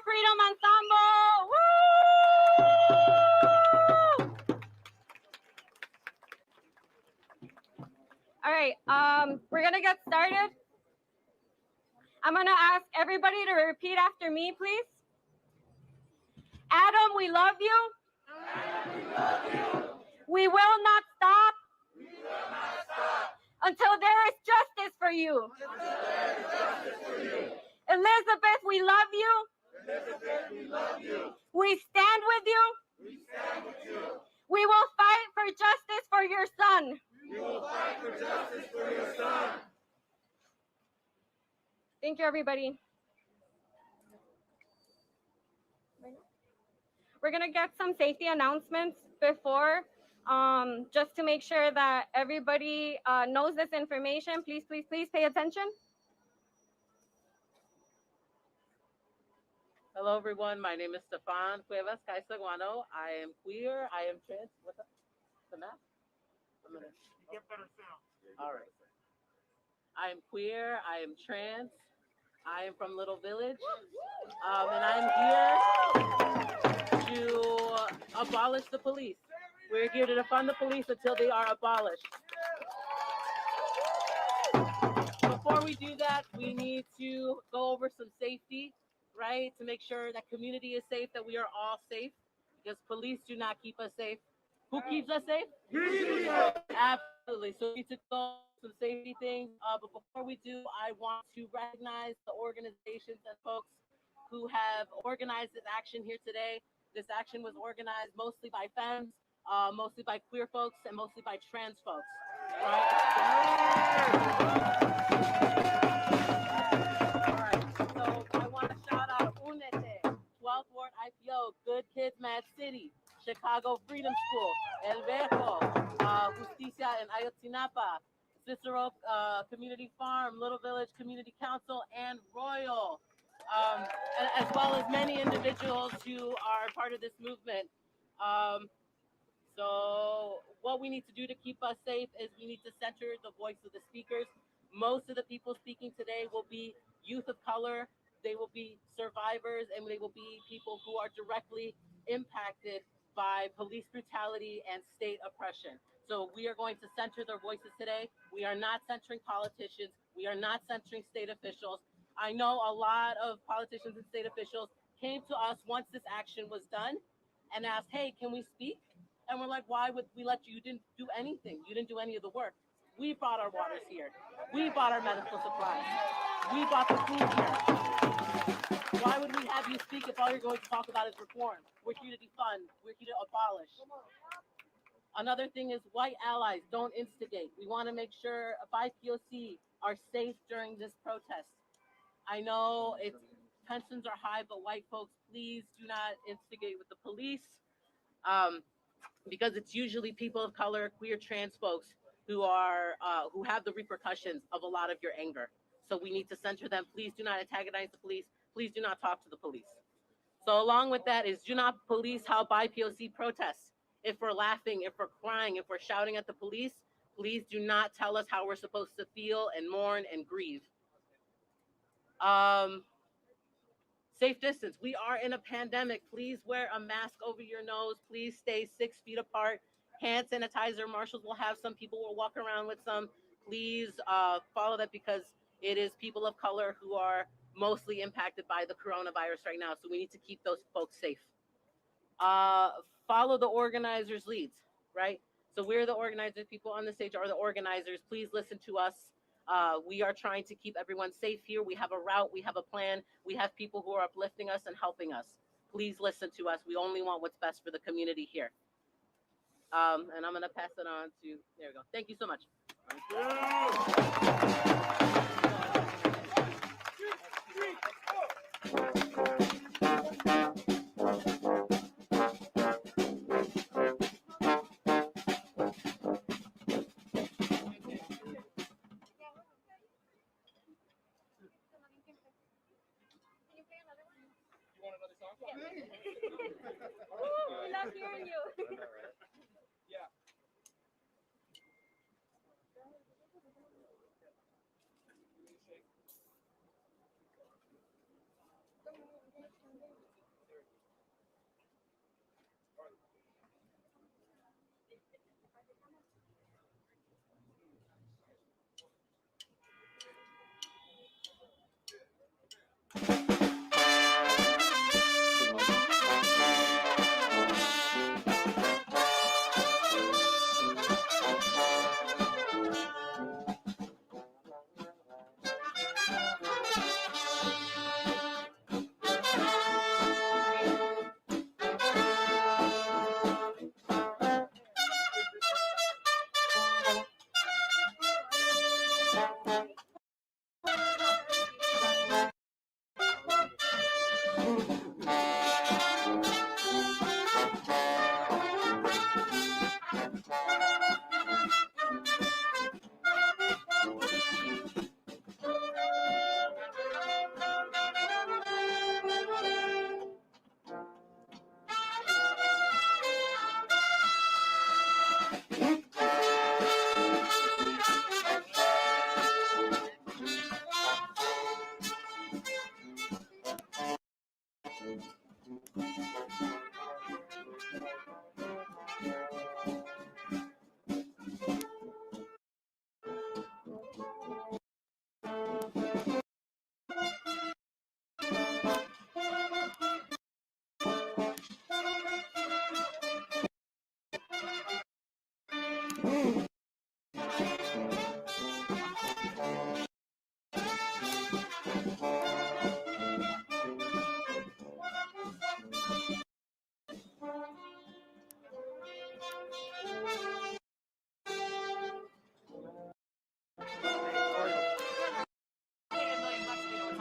Freedom Ensemble! Woo! All right, we're gonna get started. I'm gonna ask everybody to repeat after me, please. Adam, we love you. Adam, we love you. We will not stop. We will not stop until there is justice for you. until there is justice for you. Elizabeth, we love you. Elizabeth, we love you. We stand with you. We stand with you. We will fight for justice for your son. We will fight for justice for your son. Thank you, everybody. We're going to get some safety announcements before, just to make sure that everybody knows this information. Please, please, please pay attention. Hello, everyone. My name is Stefan Cuevas Caizaguano. I am queer. I am trans. What's up? The map? I'm gonna... Get better sound. All right. I am queer. I am trans. I am from Little Village. And I'm here to abolish the police. We're here to defund the police until they are abolished. Before we do that, we need to go over some safety, right? To make sure that community is safe, that we are all safe, because police do not keep us safe. Who keeps us safe? Absolutely. So we need to go over some safety things. But before we do, I want to recognize the organizations and folks who have organized this action here today. This action was organized mostly by femmes, mostly by queer folks, and mostly by trans folks. Alright, so I want to shout out Unete, 12th Ward IPO, Good Kids Mad City, Chicago Freedom School, El Vejo, Justicia in Ayotzinapa, Cicero Community Farm, Little Village Community Council, and Royal, as well as many individuals who are part of this movement. So what we need to do to keep us safe is we need to center the voice of the speakers. Most of the people speaking today will be youth of color, they will be survivors, and they will be people who are directly impacted by police brutality and state oppression. So we are going to center their voices today. We are not centering politicians. We are not centering state officials. I know a lot of politicians and state officials came to us once this action was done and asked, hey, can we speak? And we're like, why would we let you? You didn't do anything. You didn't do any of the work. We brought our waters here. We bought our medical supplies. We bought the food here. Why would we have you speak if all you're going to talk about is reform? We're here to defund. We're here to abolish. Another thing is white allies don't instigate. We want to make sure BIPOC are safe during this protest. I know tensions are high, but white folks, please do not instigate with the police. Because it's usually people of color, queer, trans folks who have the repercussions of a lot of your anger. So we need to center them. Please do not antagonize the police. Please do not talk to the police. So along with that is do not police how BIPOC protests. If we're laughing, if we're crying, if we're shouting at the police, please do not tell us how we're supposed to feel and mourn and grieve. Safe distance. We are in a pandemic. Please wear a mask over your nose. Please stay 6 feet apart. Hand sanitizer. Marshals will have some. People will walk around with some. Please follow that because it is people of color who are mostly impacted by the coronavirus right now. So we need to keep those folks safe. Follow the organizers' leads, right? So we're the organizers. People on the stage are the organizers. Please listen to us. We are trying to keep everyone safe here. We have a route, we have a plan, we have people who are uplifting us and helping us. Please listen to us. We only want what's best for the community here. And I'm gonna pass it on to, there we go. Thank you so much. Ooh, we love hearing you. Yeah.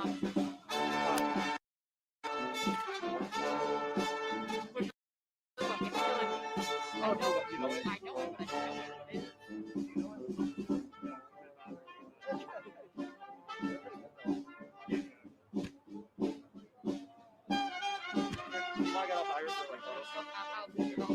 I know what you know. I know it, but I don't know what it is. I got a virus for like photo stuff. I'll figure it out.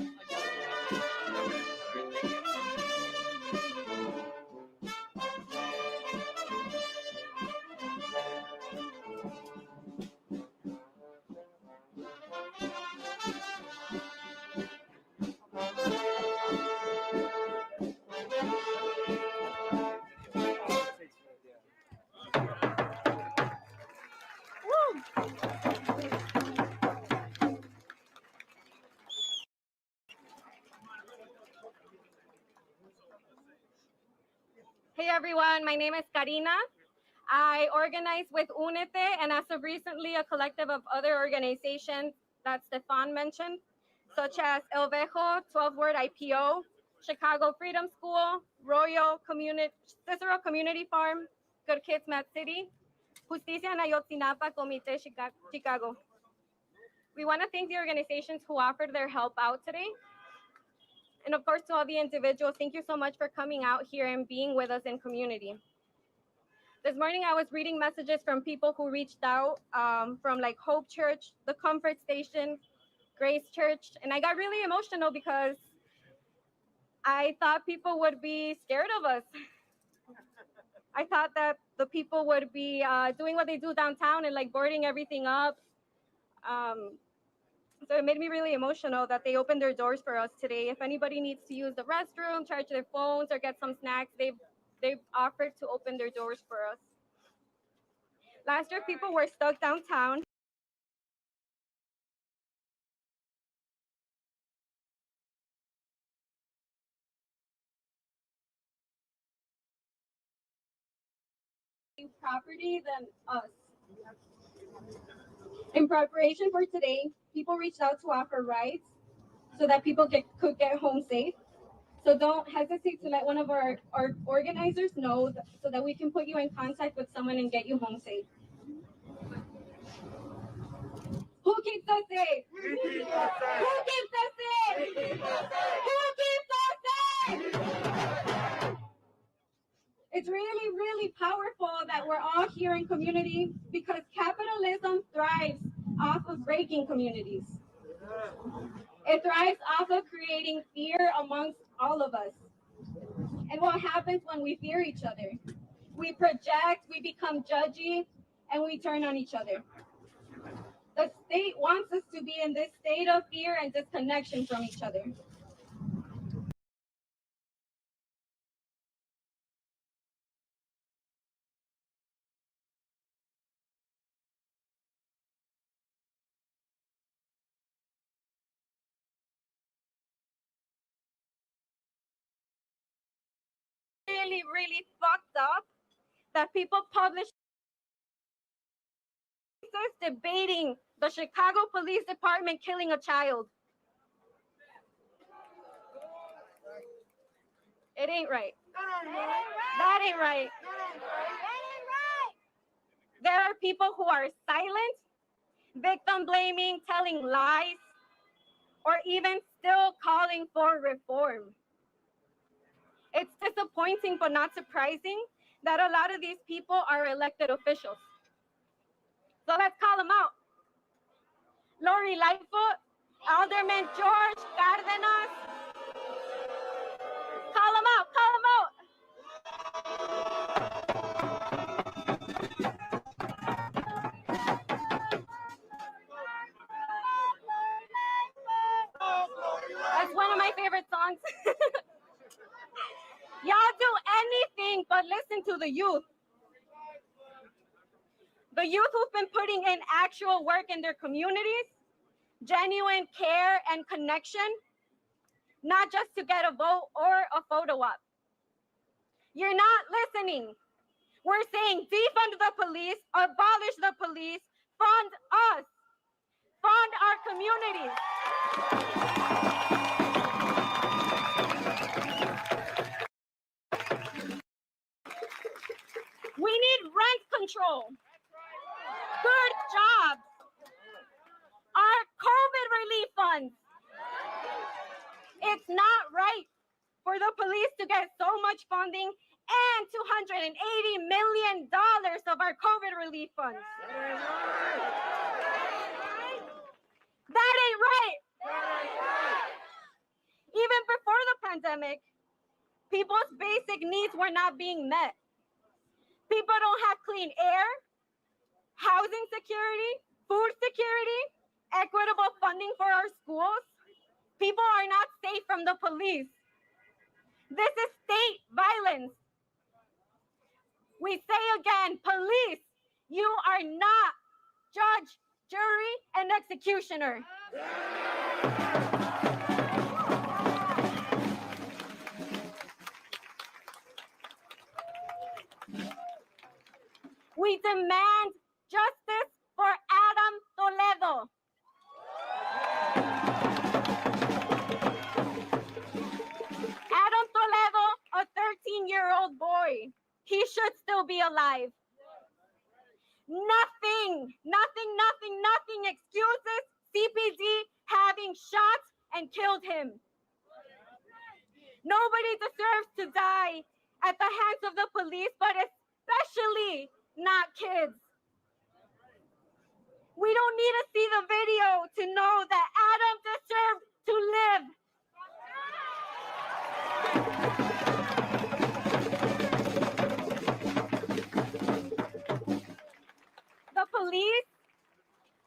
Hey everyone, my name is Karina. I organize with UNETE and as of recently a collective of other organizations that Stefan mentioned, such as El Vejo, 12-Word IPO, Chicago Freedom School, Cicero Community Farm, Good Kids Med City, Justicia en Ayotzinapa, Comité Chicago. We want to thank the organizations who offered their help out today. And of course, to all the individuals, thank you so much for coming out here and being with us in community. This morning, I was reading messages from people who reached out from like Hope Church, the Comfort Station, Grace Church, and I got really emotional because I thought people would be scared of us. I thought that the people would be doing what they do downtown and like boarding everything up. So it made me really emotional that they opened their doors for us today. If anybody needs to use the restroom, charge their phones, or get some snacks, they've offered to open their doors for us. Last year, people were stuck downtown. Property than us. In preparation for today, people reached out to offer rides so that people could get home safe. So don't hesitate to let one of our organizers know so that we can put you in contact with someone and get you home safe. Who keeps us safe? We keep us safe. Who keeps us safe? We keep us safe. Who keeps us safe? It's really, really powerful that we're all here in community because capitalism thrives off of breaking communities. It thrives off of creating fear amongst all of us. And what happens when we fear each other? We project, we become judgy, and we turn on each other. The state wants us to be in this state of fear and disconnection from each other. Really, really fucked up that people publish debating the Chicago Police Department killing a child. It ain't right. That ain't right. There are people who are silent, victim blaming, telling lies, or even still calling for reform. It's disappointing but not surprising that a lot of these people are elected officials. So let's call them out. Lori Lightfoot, Alderman George Cardenas. Call them out, call them out. That's one of my favorite songs. Y'all do anything but listen to the youth. The youth who've been putting in actual work in their communities, genuine care and connection, not just to get a vote or a photo op. You're not listening. We're saying defund the police, abolish the police, fund us, fund our communities. We need rent control. jobs, our COVID relief funds. It's not right for the police to get so much funding and $280 million of our COVID relief funds. That ain't right. Even before the pandemic, people's basic needs were not being met. People don't have clean air, housing security, food security, equitable funding for our schools. People are not safe from the police. This is state violence. We say again, police, you are not judge, jury, and executioner. We demand justice for Adam Toledo. Adam Toledo, a 13-year-old boy. He should still be alive. Nothing excuses CPD having shot and killed him. Nobody deserves to die at the hands of the police, but especially not kids. We don't need to see the video to know that Adam deserved to live.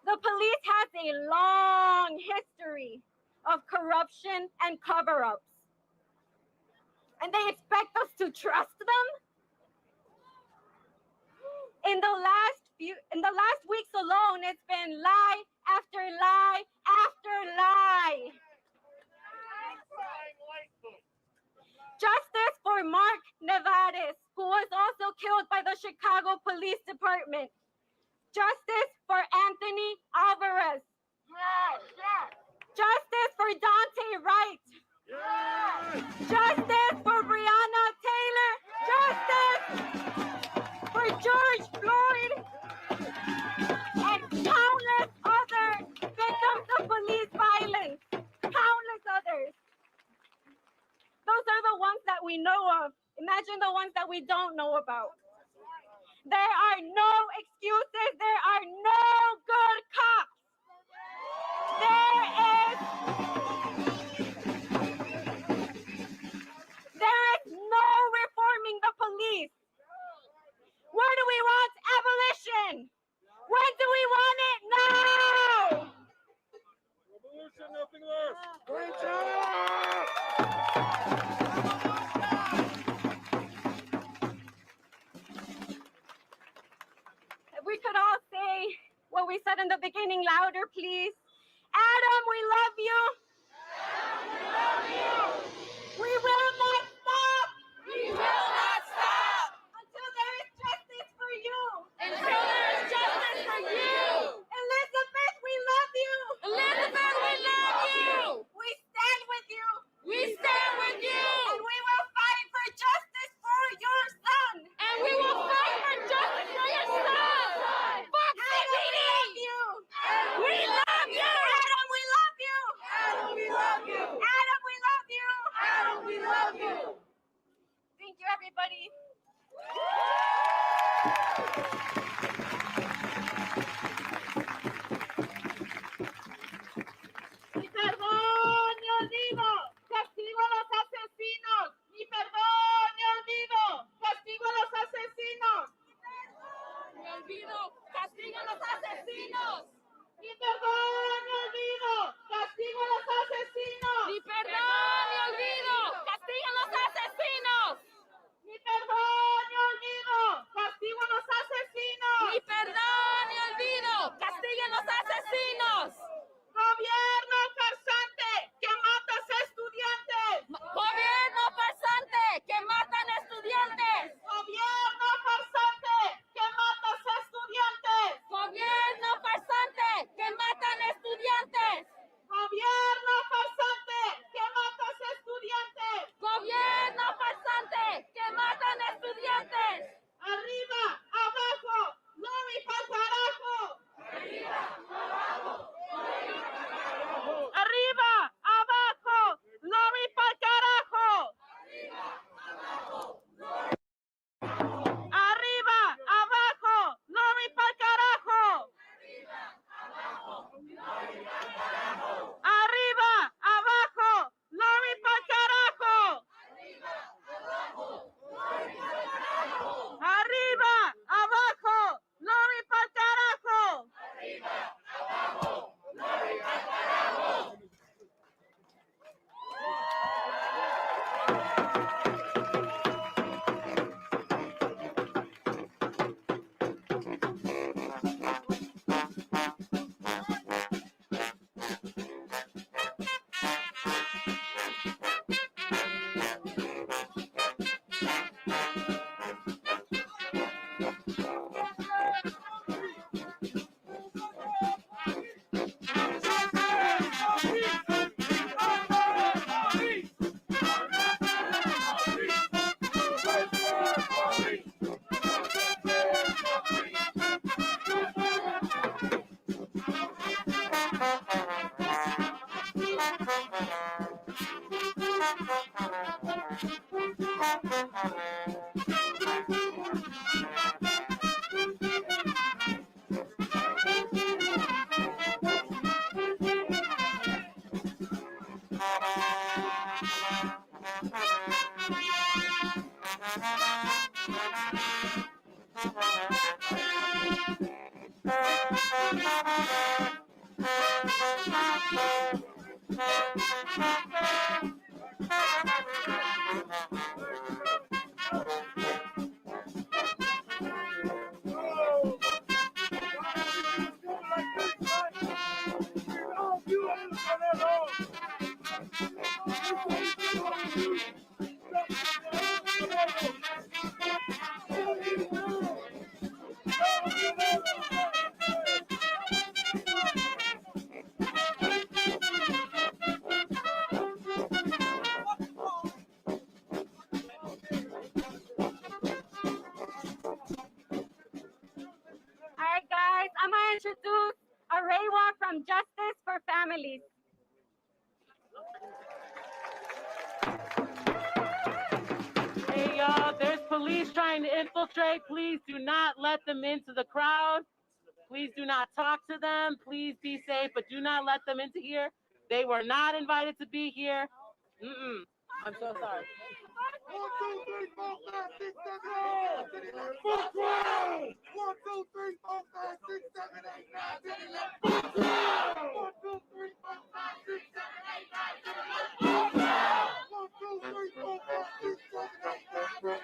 The police has a long history of corruption and cover-ups. And they expect us to trust them? In the last weeks alone, it's been lie after lie after lie. Justice for Mark Nevares, who was also killed by the Chicago Police Department. Justice for Anthony Alvarez. Justice for Dante Wright. Justice for Breonna Taylor. Justice for George Floyd. And countless other victims of police violence. Countless others. Those are the ones that we know of. Imagine the ones that we don't know about. There are no excuses. There are no good cops. There is no reforming the police. What do we want? Abolition. When do we want it? Now. Revolution, nothing less. Great We could all say what we said in the beginning louder, please. Adam, we love you. Adam, we love you. We will not stop. We will not stop Until there is justice for you. until there is justice for you. Elizabeth, we love you. Elizabeth, we love you. We stand with you. We stand with you. And we will fight for justice for your son. And we will fight for justice for your son. Fuck CPD. We love you. Adam, we love you. Adam, we love you. Adam, we love you. Adam, we love you. Thank you, everybody. Ni perdón ni olvido, castigo a los asesinos. Ni perdón ni olvido, castigo a los asesinos. Me olvido, castigo a los asesinos. Ni perdón ni olvido, castigo a los asesinos. Ni perdón ni olvido, castigo a los asesinos. Ni perdón ni olvido, castigo a los asesinos. All right, guys, I'm gonna introduce a Walk from Justice for Families. Hey, y'all, there's police trying to infiltrate. Please do not let them into the crowd. Please do not talk to them. Please be safe, but do not let them into here. They were not invited to be here. I'm so sorry. 1, 2, 3, 4, 5, 6, 7, 8, 9, 10, 11. Fuck round! 1, 2, 3, 4, 5, 6, 7, 8, 9, 10, 11. Fuck round! 1, 2, 3, 4, 5, 6, 7, 8, 9, 10, 11. Fuck round! 1, 2, 3, 4, 5, 6, 7, 8,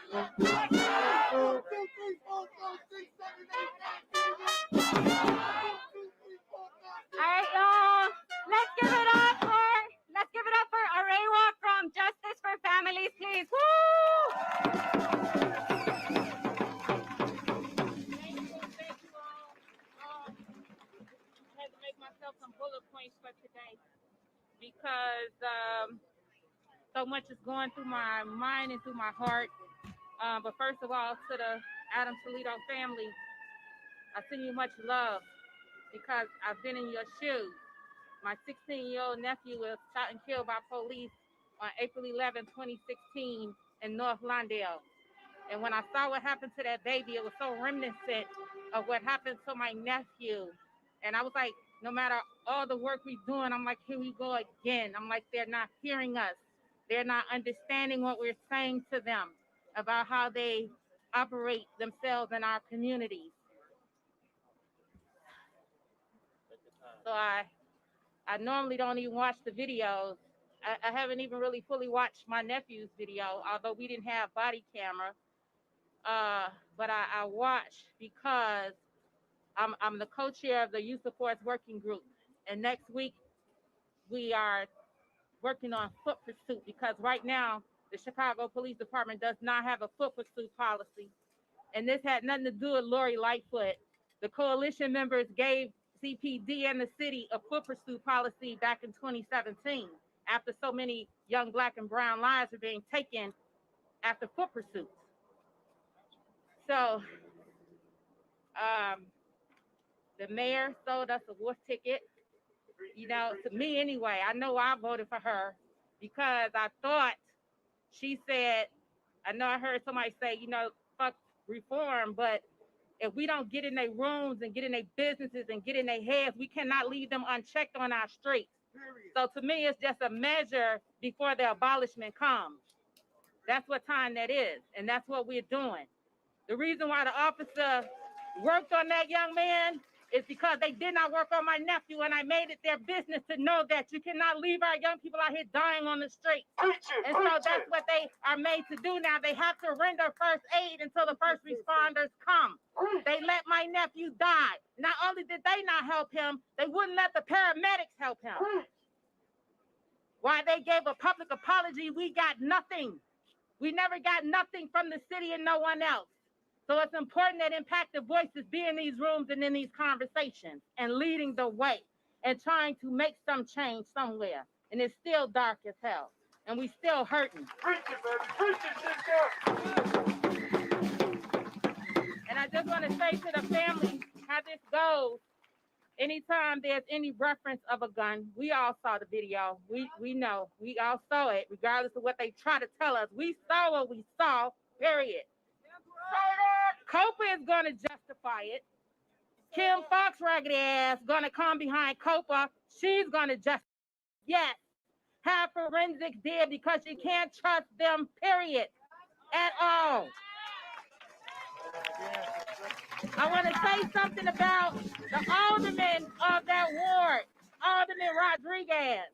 9, 10, 11. Fuck round! 1, 2, 3, 4, 5, 6, 7, 8, 9, 10, 11. Fuck round! 1, 2, 3, 4, 5, 6, 7, 8, 9, 10, 11. All right, y'all, let's give it up for a Walk from Justice for Families, please. Woo! Thank you all. I had to make myself some bullet points for today because so much is going through my mind and through my heart. But first of all, to the Adam Toledo family, I send you much love because I've been in your shoes. My 16-year-old nephew was shot and killed by police on April 11, 2016 in North Lawndale. And when I saw what happened to that baby, it was so reminiscent of what happened to my nephew. And I was like, no matter all the work we're doing, I'm like, here we go again. I'm like, they're not hearing us. They're not understanding what we're saying to them about how they operate themselves in our communities. So I normally don't even watch the videos. I haven't even really fully watched my nephew's video, although we didn't have body camera. But I watch because I'm the co-chair of the Youth Supports Working Group. And next week, we are working on foot pursuit because right now, the Chicago Police Department does not have a foot pursuit policy. And this had nothing to do with Lori Lightfoot. The coalition members gave CPD and the city a foot pursuit policy back in 2017 after so many young Black and brown lives were being taken after foot pursuits. So the mayor sold us a wolf ticket. You know, to me anyway, I know I voted for her because I thought she said, I know I heard somebody say, you know, fuck reform, but if we don't get in their rooms and get in their businesses and get in their heads, we cannot leave them unchecked on our streets. So to me, it's just a measure before the abolishment comes. That's what time that is, and that's what we're doing. The reason why the officer worked on that young man is because they did not work on my nephew, and I made it their business to know that you cannot leave our young people out here dying on the streets. And so that's what they are made to do now. They have to render first aid until the first responders come. They let my nephew die. Not only did they not help him, they wouldn't let the paramedics help him. Why they gave a public apology, we got nothing. We never got nothing from the city and no one else. So it's important that impacted voices be in these rooms and in these conversations and leading the way and trying to make some change somewhere. And it's still dark as hell. And we still hurting. Preach it, baby. Preach it, sister. And I just want to say to the family how this goes anytime there's any reference of a gun, we all saw the video. We know. We all saw it, regardless of what they try to tell us. We saw what we saw, period. Copa is going to justify it. Kim Fox raggedy ass going to come behind Copa. She's going to justify it. Yes. Have forensics there because you can't trust them, period, at all. I want to say something about the alderman of that ward, Alderman Rodriguez.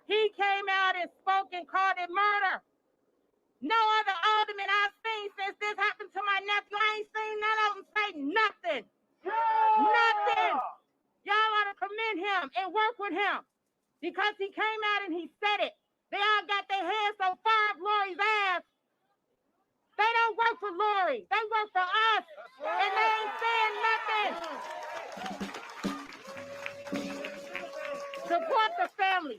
He came out and spoke and called it murder. No other alderman I've seen since this happened to my nephew, I ain't seen none of them say nothing. Nothing. Y'all ought to commend him and work with him because he came out and he said it. They all got their hands so far up Lori's ass. They don't work for Lori. They work for us. And they ain't saying nothing. Support the family.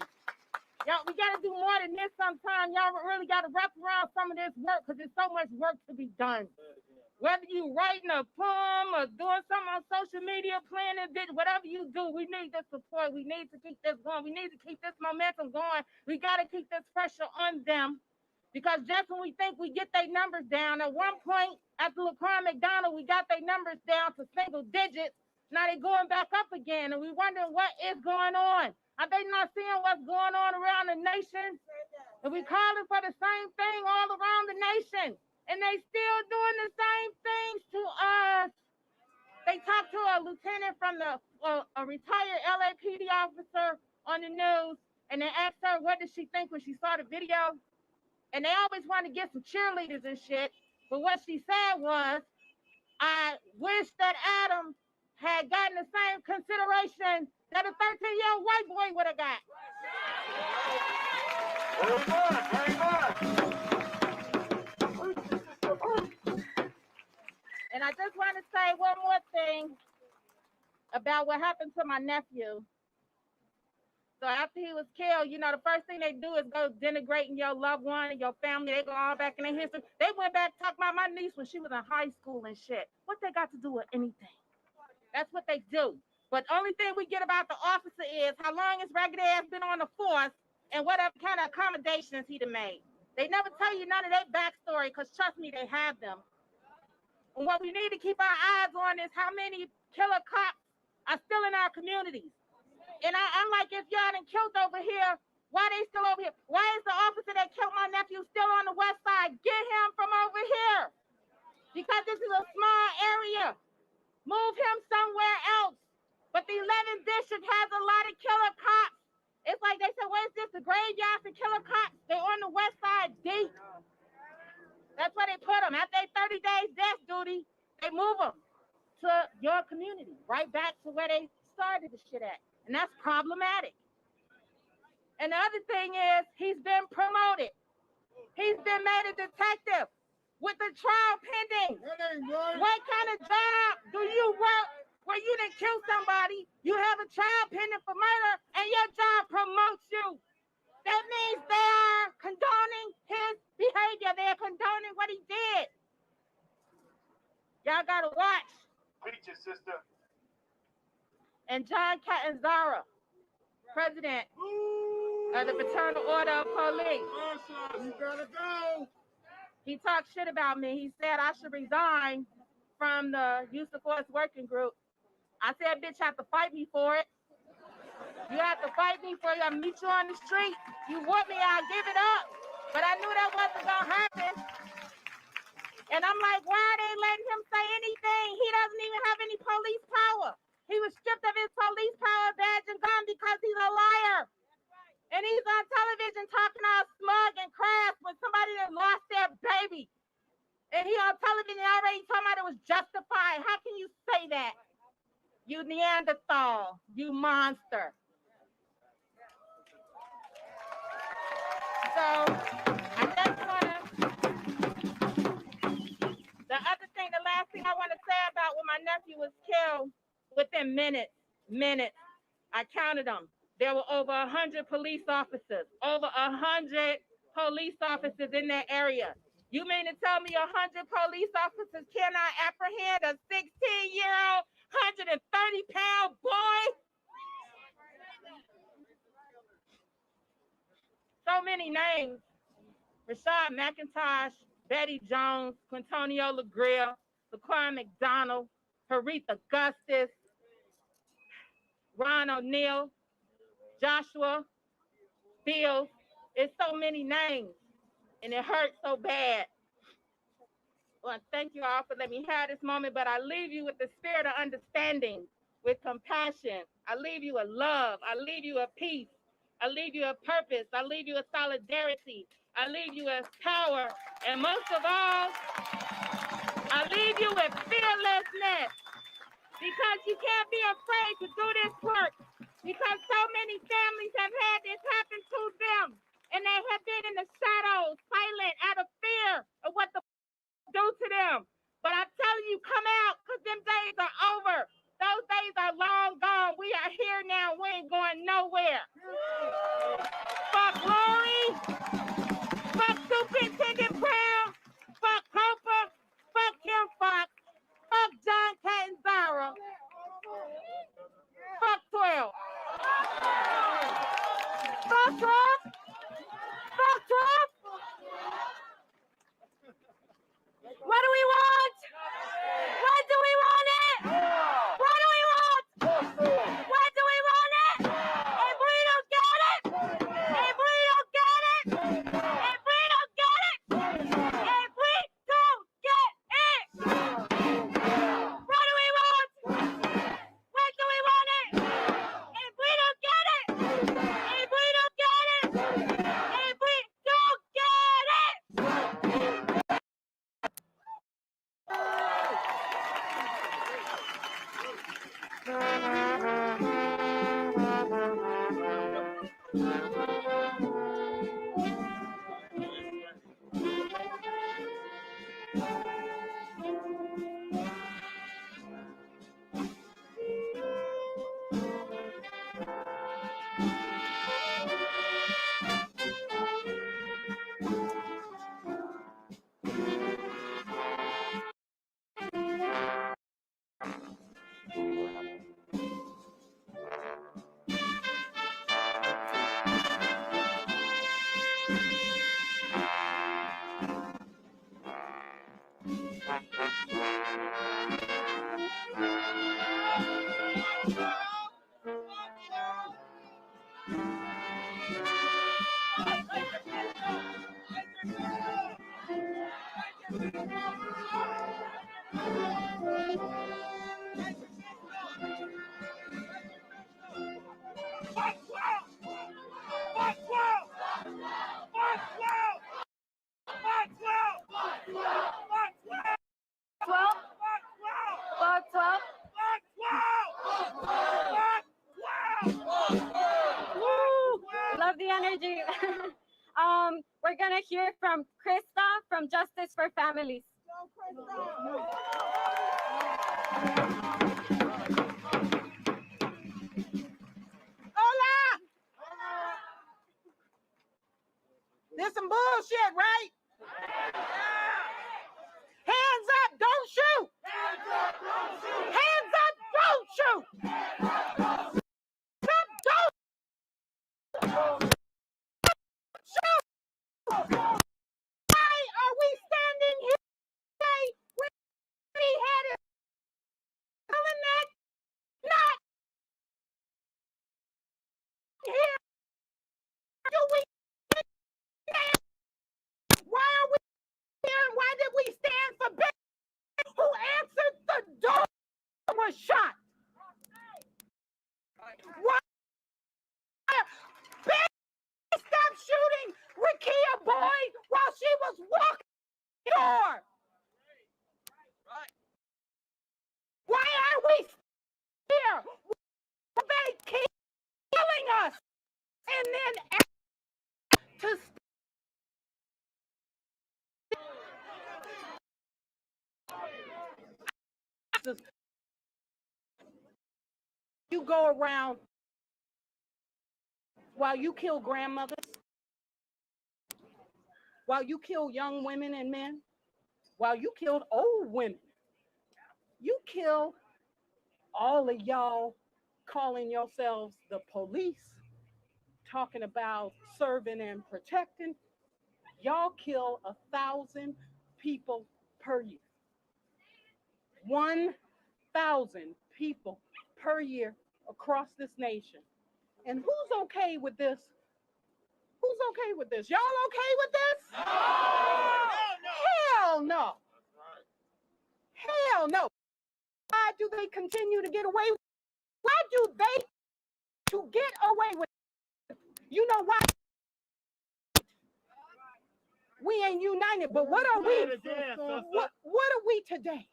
Y'all, we got to do more than this sometime. Y'all really got to wrap around some of this work because there's so much work to be done. Whether you writing a poem or doing something on social media, playing a video, whatever you do, we need the support. We need to keep this going. We need to keep this momentum going. We got to keep this pressure on them because just when we think we get their numbers down, at one point after LaQuan McDonald, we got their numbers down to single digits. Now they're going back up again, and we wondering what is going on. Are they not seeing what's going on around the nation? And we calling for the same thing all around the nation. And they still doing the same things to us. They talked to a lieutenant from a retired LAPD officer on the news, and they asked her what did she think when she saw the video. And they always want to get some cheerleaders and shit. But what she said was, I wish that Adam had gotten the same consideration that a 13-year-old white boy would have got. Very good, very good. And I just want to say one more thing about what happened to my nephew. So after he was killed, you know, the first thing they do is go denigrating your loved one and your family. They go all back in their history. They went back talking about my niece when she was in high school and shit. What they got to do with anything? That's what they do. But the only thing we get about the officer is how long his ragged ass been on the force and whatever kind of accommodations he done made. They never tell you none of their backstory because trust me, they have them. And what we need to keep our eyes on is how many killer cops are still in our communities. And I'm like, if y'all done killed over here, why they still over here? Why is the officer that killed my nephew still on the west side? Get him from over here. Because this is a small area. Move him somewhere else. But the 11th district has a lot of killer cops. It's like they said, what is this? The graveyard for killer cops? They're on the west side deep. That's where they put them. After 30 days death duty, they move them to your community, right back to where they started the shit at. And that's problematic. And the other thing is, he's been promoted. He's been made a detective with the trial pending. What kind of job do you work where you didn't kill somebody, you have a trial pending for murder, and your job promotes you? That means they are condoning his behavior. They're condoning what he did. Y'all gotta watch. Preach it, sister. And John Catanzara, president of the Fraternal Order of Police. You gotta go. He talked shit about me. He said I should resign from the Use of Force Working Group. I said, bitch, have to fight me for it. You have to fight me for it. I'll meet you on the street. You want me, I'll give it up. But I knew that wasn't gonna happen. And I'm like, why are they letting him say anything? He doesn't even have any police power. He was stripped of his police power badge and gone because he's a liar. And he's on television talking all smug and crass when somebody that lost their baby. And he on television already talking about it was justified. How can you say that? You Neanderthal, you monster. So I just wanna, the last thing I want to say about when my nephew was killed, within minutes, I counted them. There were over 100 police officers, in that area. You mean to tell me 100 police officers cannot apprehend a 16-year-old, 130-pound boy So many names. Rashad McIntosh, Betty Jones, Quintonio LaGrill, LaQuan McDonald, Harith Augustus, Ron O'Neill, Joshua Fields. It's so many names, and it hurts so bad. Well, thank you all for letting me have this moment, but I leave you with the spirit of understanding, with compassion. I leave you with love. I leave you with peace. I leave you with purpose. I leave you with solidarity. I leave you with power. And most of all, I leave you with fearlessness, because you can't be afraid to do this work, because so many families have had this happen to them, and they have been in the shadows, silent, out of fear of what the do to them. But I'm telling you, come out, because them days are over. Those days are long gone. We are here now. We ain't going nowhere. Fuck Lori. Fuck Superintendent Brown. Fuck Copa. Fuck Kim Fox. Fuck John Catanzaro. Fuck 12. Fuck Trump. Fuck Trump. What do we want? What do we want it? What do we want? What do we want it? If we don't get it, if we don't get it, if we don't get it, if we don't get it, what do we want? What do we want it? If we don't get it, if we don't get it, if we don't get it. Love the energy. We're gonna hear from Krista from Justice for Families. Hola! There's some bullshit, right? Hands up, don't shoot! Hands up, don't shoot! Hands up, don't shoot! Why are we standing here today with headed telling that not here? Do we stand? Why are we here? Why did we stand for Ben, who answered the door, was shot? Why? Ben stopped shooting Rakia Boyd while she was walking the door. Why are we here? They keep killing us, and then to you go around while you kill grandmothers, while you kill young women and men, while you killed old women, you kill all of y'all calling yourselves the police, talking about serving and protecting. Y'all kill 1,000 people per year. 1,000 people per year across this nation. And who's okay with this? Who's okay with this? Y'all okay with this? Hell no. Hell no. Why do they continue to get away? Why do they to get away with? You know why? We ain't united, but what are we? What are we today?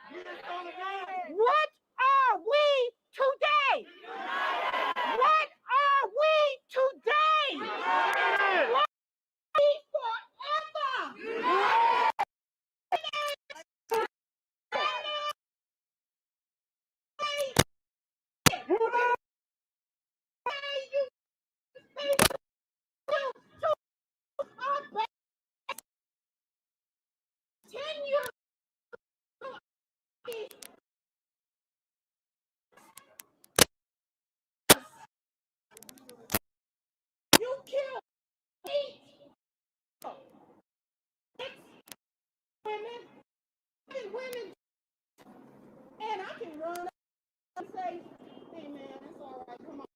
What are we today? What are we today? What are we forever? You killed 8 women, 7 women, and I can run up and say, hey man, it's all right, come on.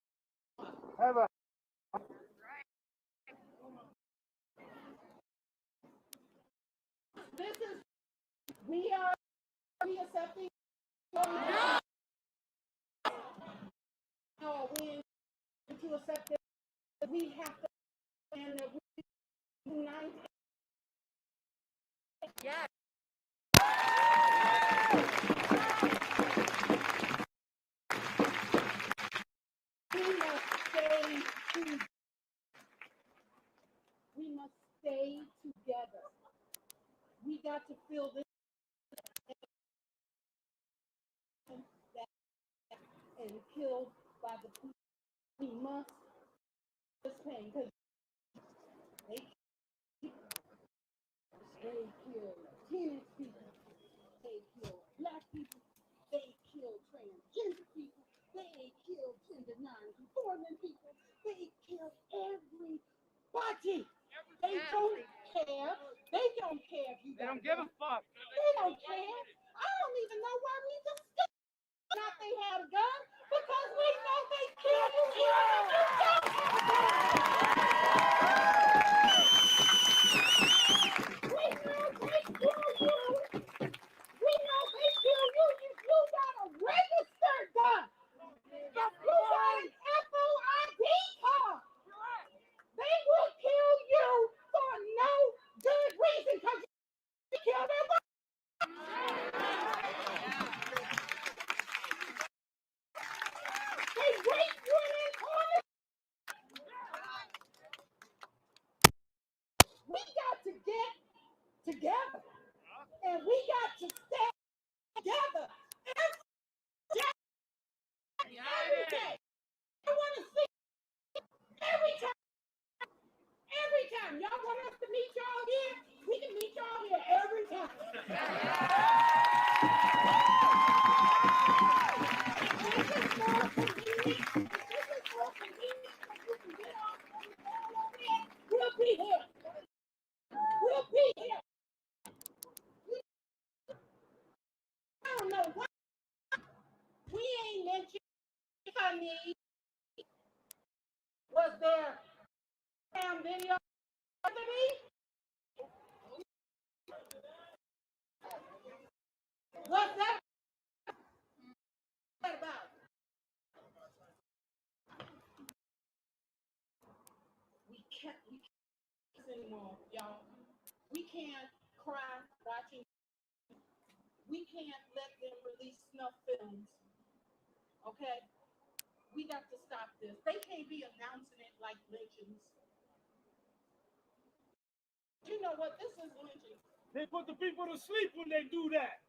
This is, we are accepting. No, we ain't to accept it. We have to understand that we unite. Yes. We must stay together. We must stay together. We got to feel this and killed by the people. We must this pain because they kill Latinx people, they kill black people, they kill transgender people, they kill gender non-conforming people, they kill everybody. They don't care. They don't care if you They don't give a fuck. They don't care. I don't even know why we just not they had a gun because we know they kill you even if you don't have a gun. We know they kill you. We know they kill you if you got a registered gun. If you got an FOID card, they will kill you for no good reason because you killed their wife. They rape women on the. We got to get together and we got to stay together every day. I want to see every time. Every time. Y'all want us to meet y'all here? We can meet y'all here every time. This is more convenient. This is more convenient because you can get off on the phone over here. We'll be here. We'll be here. I don't know why we ain't mentioned honey. Was there damn video of me? What's that about? We can't anymore, y'all. We can't cry watching. We can't let them release snuff films. Okay? We got to stop this. They can't be announcing it like lynchings. You know what? This is lynching. They put the people to sleep when they do that.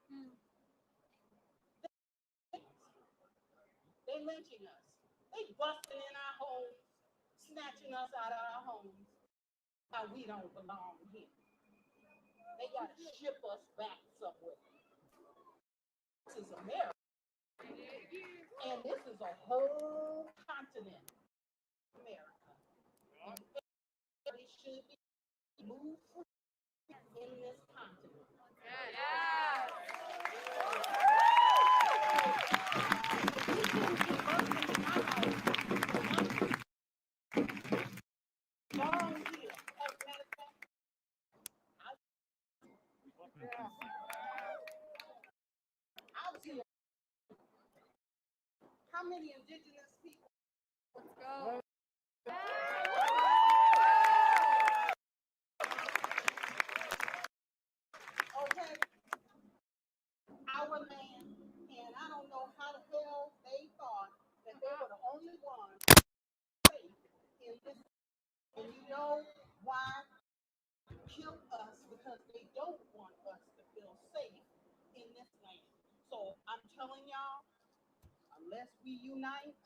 They lynching us. They busting in our homes, snatching us out of our homes. How we don't belong here. They got to ship us back somewhere. This is America. And this is a whole continent. America. should be moved in this continent. Long here. As a matter of fact, I was here. How many indigenous people? Let's go. Okay, our land, and I don't know how the hell they thought that they were the only ones safe in this. And you know why? Kill us because they don't want us to feel safe in this land. So I'm telling y'all, unless we unite,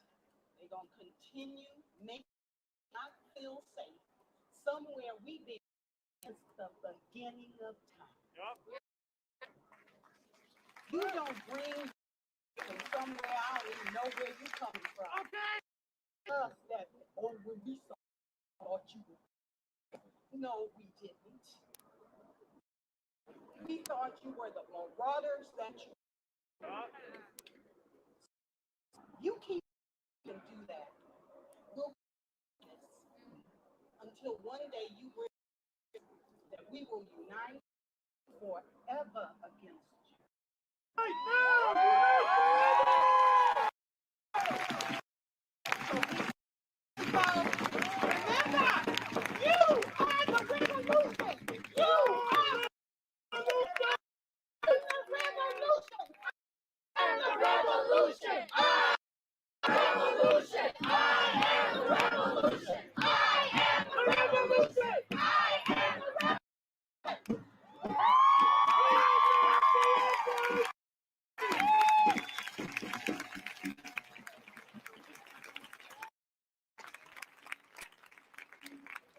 they're gonna continue making us not feel safe. Somewhere we've been since the beginning of time. You don't bring from somewhere I don't even know where you're coming from. Okay. Us that when we thought you would. No, we didn't. We thought you were the marauders that you keep and do that. We'll until one day you realize that we will unite forever against you.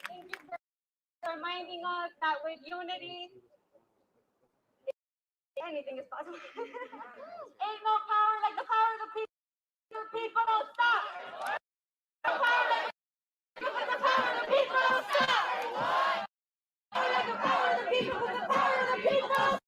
Thank you for reminding us that with unity, anything is possible. Ain't no power like the power of the people. The people don't stop. The power like the power of the people don't stop. Like the power of the people with the power of the people.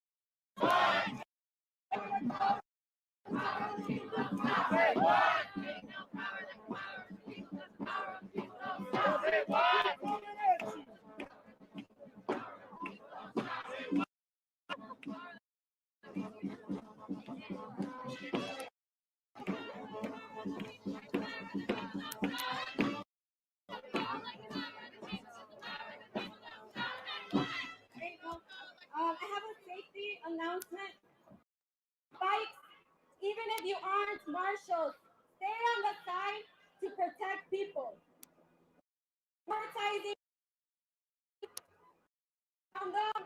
I have a safety announcement. Bikes, even if you aren't marshals, stay on the side to protect people. Prioritizing them,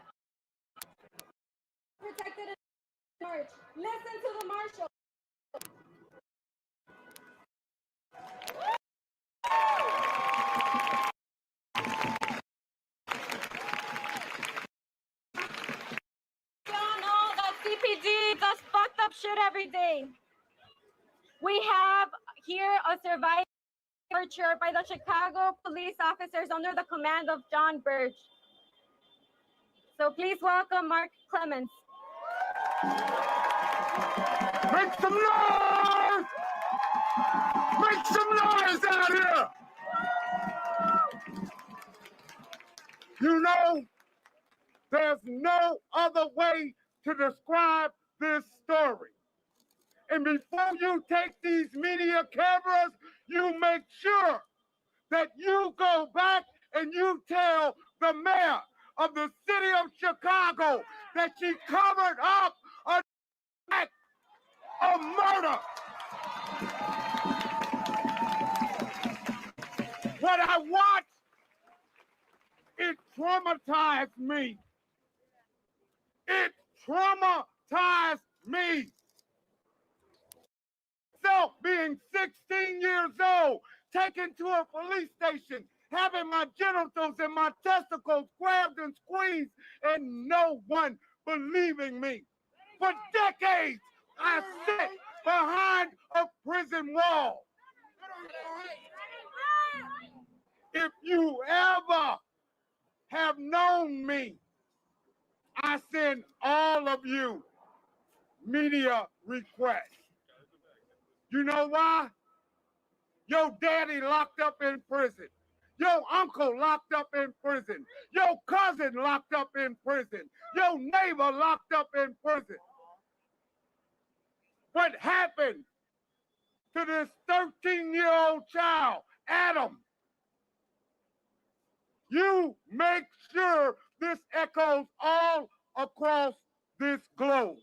protected and march. Listen to the marshal. We all know that CPD does fucked up shit every day. We have here a survivor torture by the Chicago police officers under the command of John Birch. So please welcome Mark Clemens. Make some noise! Make some noise out here! You know, there's no other way to describe this story. And before you take these media cameras, you make sure that you go back and you tell the mayor of the city of Chicago that she covered up an act of murder. What I watched, it traumatized me. It traumatized me. Self being 16 years old, taken to a police station, having my genitals and my testicles grabbed and squeezed, and no one believing me. For decades, I sat behind a prison wall. If you ever have known me, I send all of you media requests. You know why? Your daddy locked up in prison. Your uncle locked up in prison. Your cousin locked up in prison. Your neighbor locked up in prison. What happened to this 13-year-old child, Adam? You make sure this echoes all across this globe.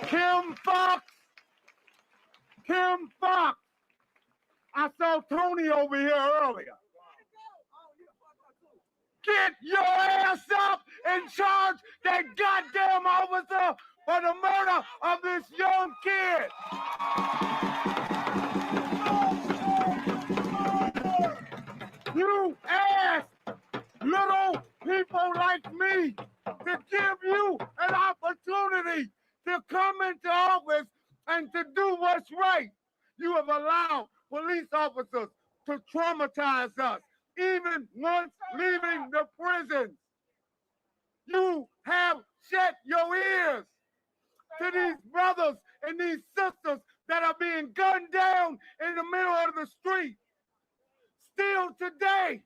Kim Fox, I saw Tony over here earlier. Get your ass up and charge that goddamn officer for the murder of this young kid. You asked little people like me to give you an opportunity to come into office and to do what's right. You have allowed police officers to traumatize us, even once leaving the prisons. You have shut your ears to these brothers and these sisters that are being gunned down in the middle of the street. Still today,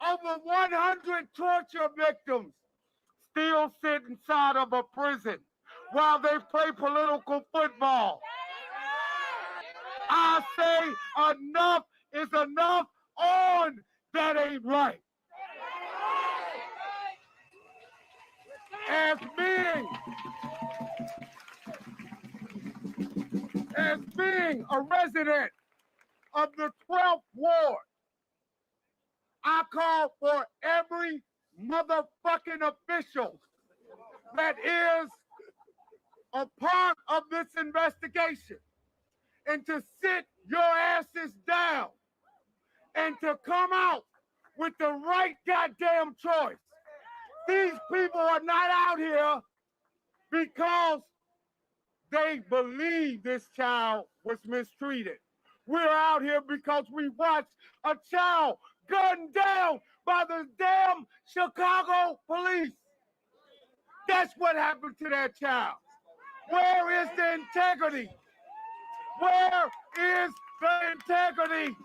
over 100 torture victims still sit inside of a prison while they play political football. I say enough is enough on that ain't right. As being a resident of the 12th Ward, I call for every motherfucking official that is a part of this investigation and to sit your asses down and to come out with the right goddamn choice. These people are not out here because they believe this child was mistreated. We're out here because we watched a child gunned down by the damn Chicago police. That's what happened to that child. Where is the integrity? Where is the integrity?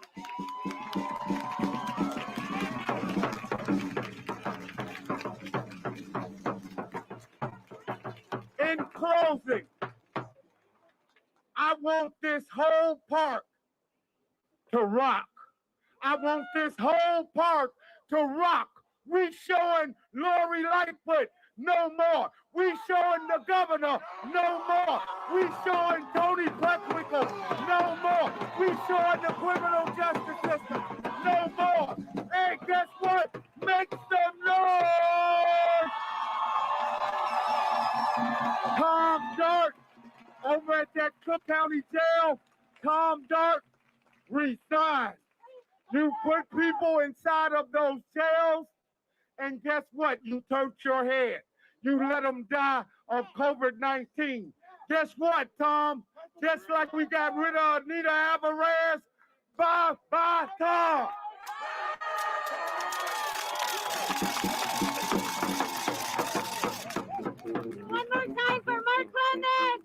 In closing, I want this whole park to rock. I want this whole park to rock. We showing Lori Lightfoot no more. We showing the governor no more. We showing Tony Buckwinkle no more. We showing the criminal justice system no more. Hey, guess what? Make some noise! Tom Dart over at that Cook County jail. Tom Dart resigned. You put people inside of those jails, and guess what? You hurt your head. You let them die of COVID-19. Guess what, Tom? Just like we got rid of Anita Alvarez, bye, Tom. One more time for Mark Clemens.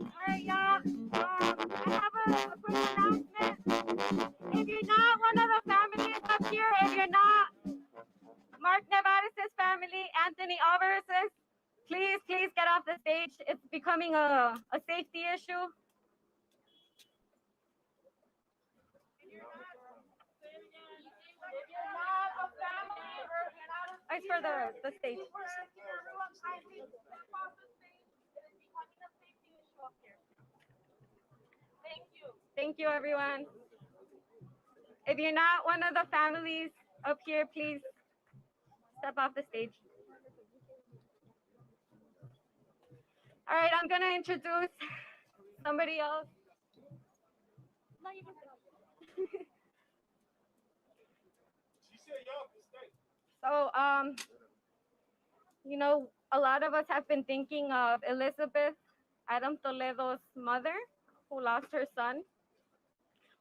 All right, y'all. I have a quick announcement. If you're not one of the families up here, if you're not Mark Nevares' family, Anthony Alvarez's, please get off the stage. It's becoming a safety issue. It's for the stage. Thank you, everyone. If you're not one of the families up here, please step off the stage. All right, I'm gonna introduce somebody else. So, you know, a lot of us have been thinking of Elizabeth Adam Toledo's mother who lost her son.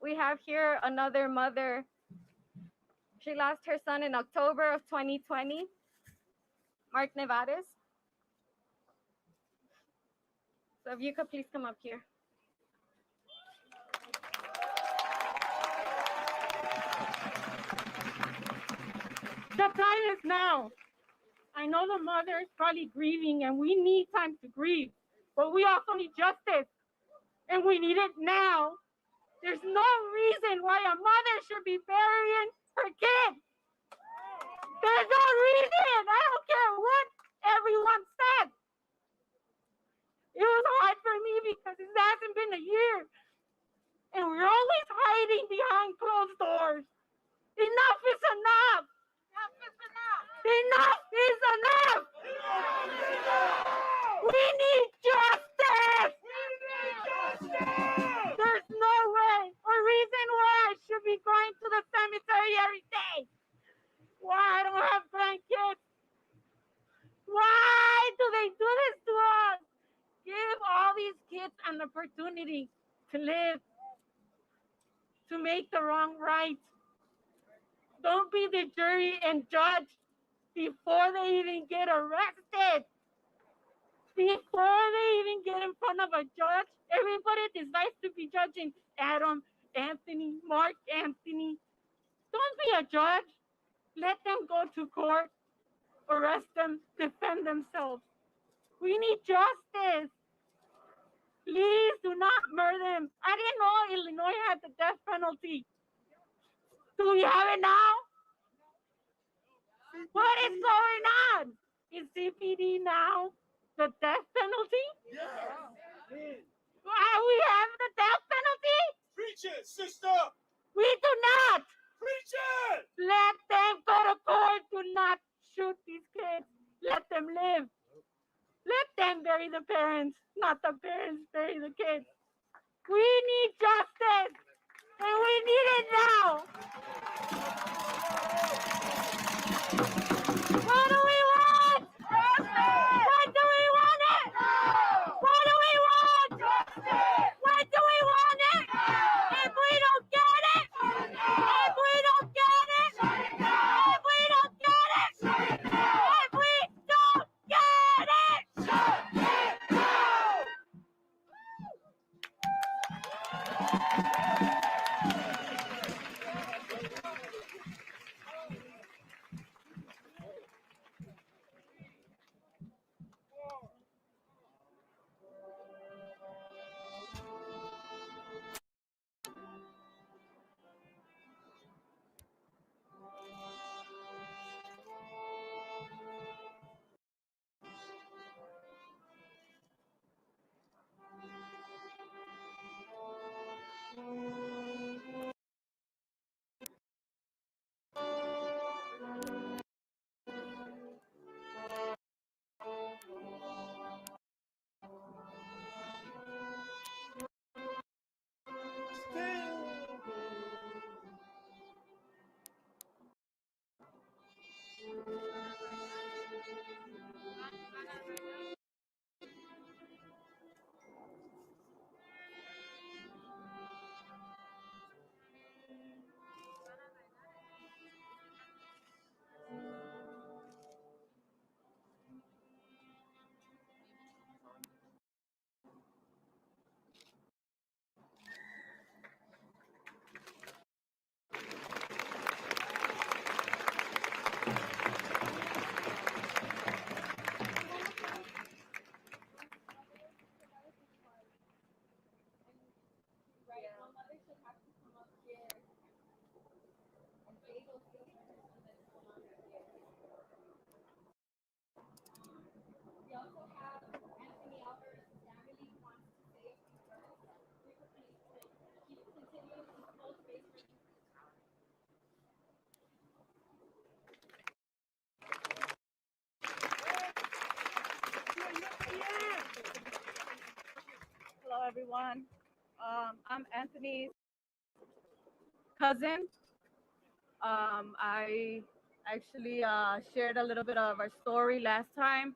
We have here another mother. She lost her son in October of 2020, Mark Nevares. So if you could please come up here. The time is now. I know the mother is probably grieving and we need time to grieve, but we also need justice and we need it now. There's no reason why a mother should be burying her kid. There's no reason. I don't care what everyone said. It was hard for me because it hasn't been a year and we're always hiding behind closed doors. Enough is enough. Enough is enough. We need justice. There's no way or reason why I should be going to the cemetery every day. Why I don't have grandkids? Why do they do this to us? Give all these kids an opportunity to live, to make the wrong right. Don't be the jury and judge before they even get arrested. Before they even get in front of a judge, everybody decides to be judging Adam, Anthony, Mark, Anthony. Don't be a judge. Let them go to court, arrest them, defend themselves. We need justice. Please do not murder them. I didn't know Illinois had the death penalty. Do we have it now? What is going on? Is CPD now the death penalty? We have the death penalty? Preach it, sister! We do not. Preach it! Let them go to court. Do not shoot these kids. Let them live. Let them bury the parents, not the parents bury the kids. We need justice, and we need it now. What do we want? Justice! When do we want it? Now! What do we want? Justice! When do we want it? Now! If we don't get it, if we don't get it, if we don't get it, if we don't get it, shut it down! Hello, everyone. I'm Anthony's cousin. I actually shared a little bit of our story last time.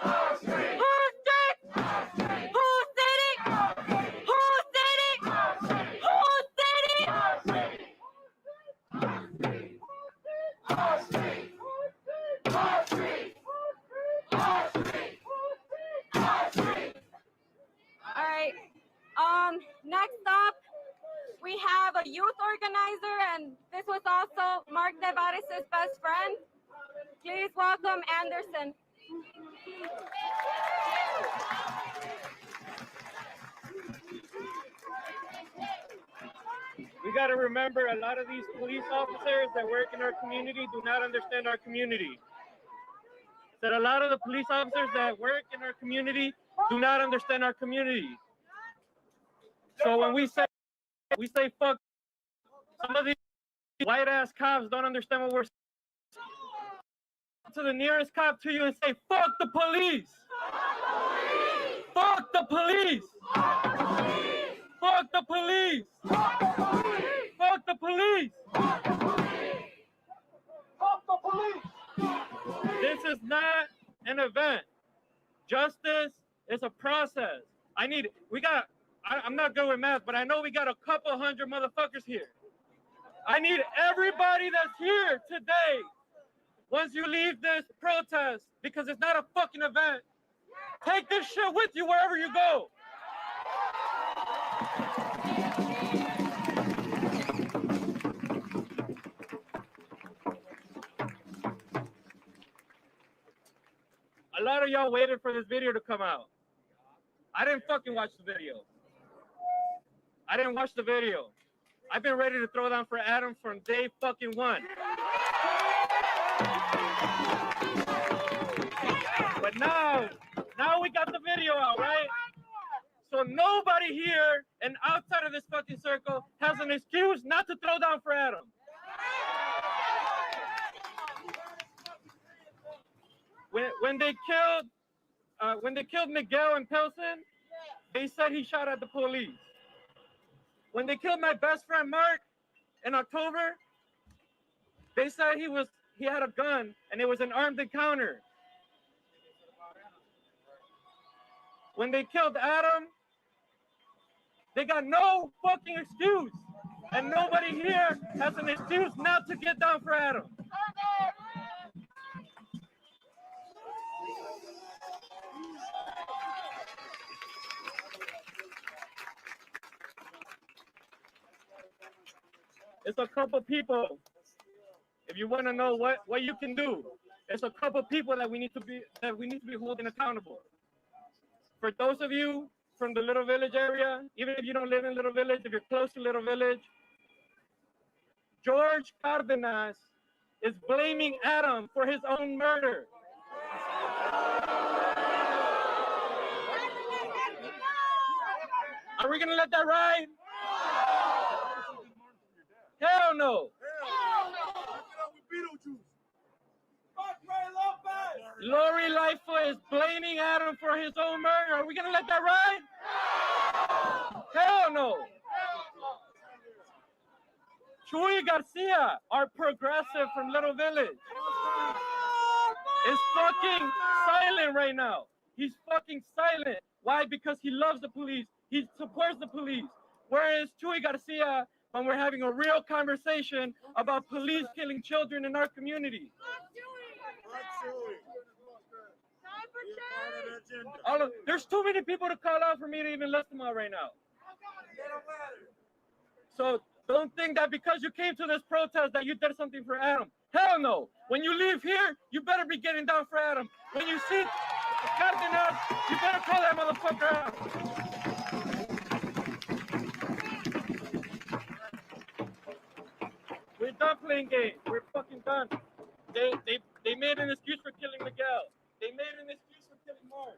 This was also Mark Nevares' best friend. Please welcome Anderson. We got to remember a lot of these police officers that work in our community do not understand our community. That a lot of the police officers that work in our community do not understand our community. So when we say fuck, some of these white ass cops don't understand what we're saying. To the nearest cop to you and say, fuck the police. Fuck the police. Fuck the police. Fuck the police. Fuck the police. This is not an event. Justice is a process. I'm not good with math, but I know we got a couple hundred motherfuckers here. I need everybody that's here today, once you leave this protest, because it's not a fucking event, take this shit with you wherever you go. A lot of y'all waited for this video to come out. I didn't fucking watch the video. I didn't watch the video. I've been ready to throw down for Adam from day fucking one. But now we got the video out, right? So nobody here and outside of this fucking circle has an excuse not to throw down for Adam. When they killed Miguel in Pilsen, they said he shot at the police. When they killed my best friend Mark in October, they said he had a gun and it was an armed encounter. When they killed Adam, they got no fucking excuse. And nobody here has an excuse not to get down for Adam. It's a couple people. If you want to know what you can do, it's a couple people that we need to be holding accountable. For those of you from the Little Village area, even if you don't live in Little Village, if you're close to Little Village, George Cardenas is blaming Adam for his own murder. Are we gonna let that ride? Hell no. Lori Lightfoot is blaming Adam for his own murder. Are we gonna let that ride? Hell no. Chuy Garcia, our progressive from Little Village, is fucking silent right now. He's fucking silent. Why? Because he loves the police. He supports the police. Whereas Chuy Garcia, when we're having a real conversation about police killing children in our community. There's too many people to call out for me to even list them out right now. So don't think that because you came to this protest that you did something for Adam. Hell no. When you leave here, you better be getting down for Adam. When you see Cardenas, you better call that motherfucker out. We're done playing games. We're fucking done. They made an excuse for killing Miguel. They made an excuse for killing Mark.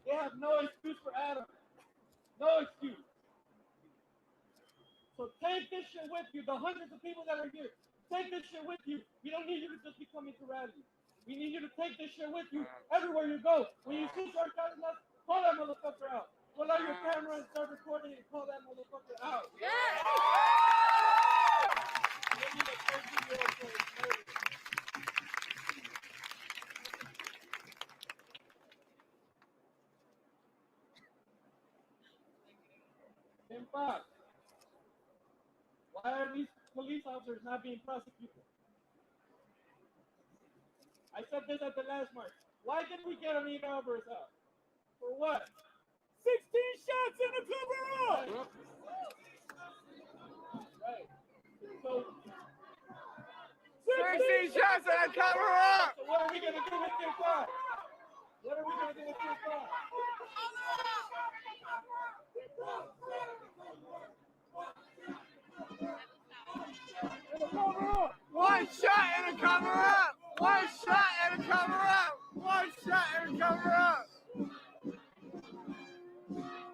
They have no excuse for Adam. No excuse. So take this shit with you. The hundreds of people that are here, take this shit with you. We don't need you to just be coming to rallies. We need you to take this shit with you everywhere you go. When you see George Cardenas, call that motherfucker out. Pull out your camera and start recording and call that motherfucker out. Yeah. In fact, why are these police officers not being prosecuted? I said this at the last march. Why did we get Anita Alvarez out? For what? 16 shots in the cover up! Right. So 16 shots and cover up. So what are we gonna do with this guy? What are we gonna do with this guy? One shot and a cover up. One shot and a cover up. One shot and a cover up.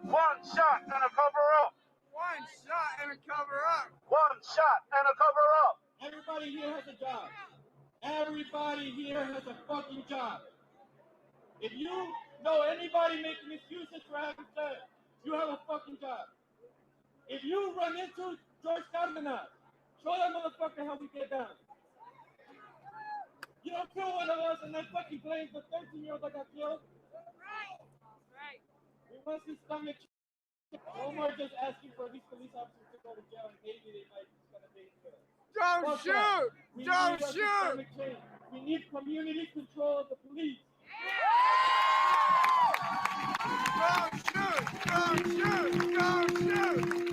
One shot and a cover up. One shot and a cover up. One shot and a cover up. Everybody here has a job. Everybody here has a fucking job. If you know anybody making excuses for having sex, you have a fucking job. If you run into George Cardenas, show that motherfucker how we get down. You don't kill one of us and then fucking blame the 13-year-old that got killed. Right. We want to stomach. Omar just asking for these police officers to go to jail and maybe they might be gonna be good. Don't shoot! Don't shoot! We need community control of the police. Don't shoot! Don't shoot! Don't shoot!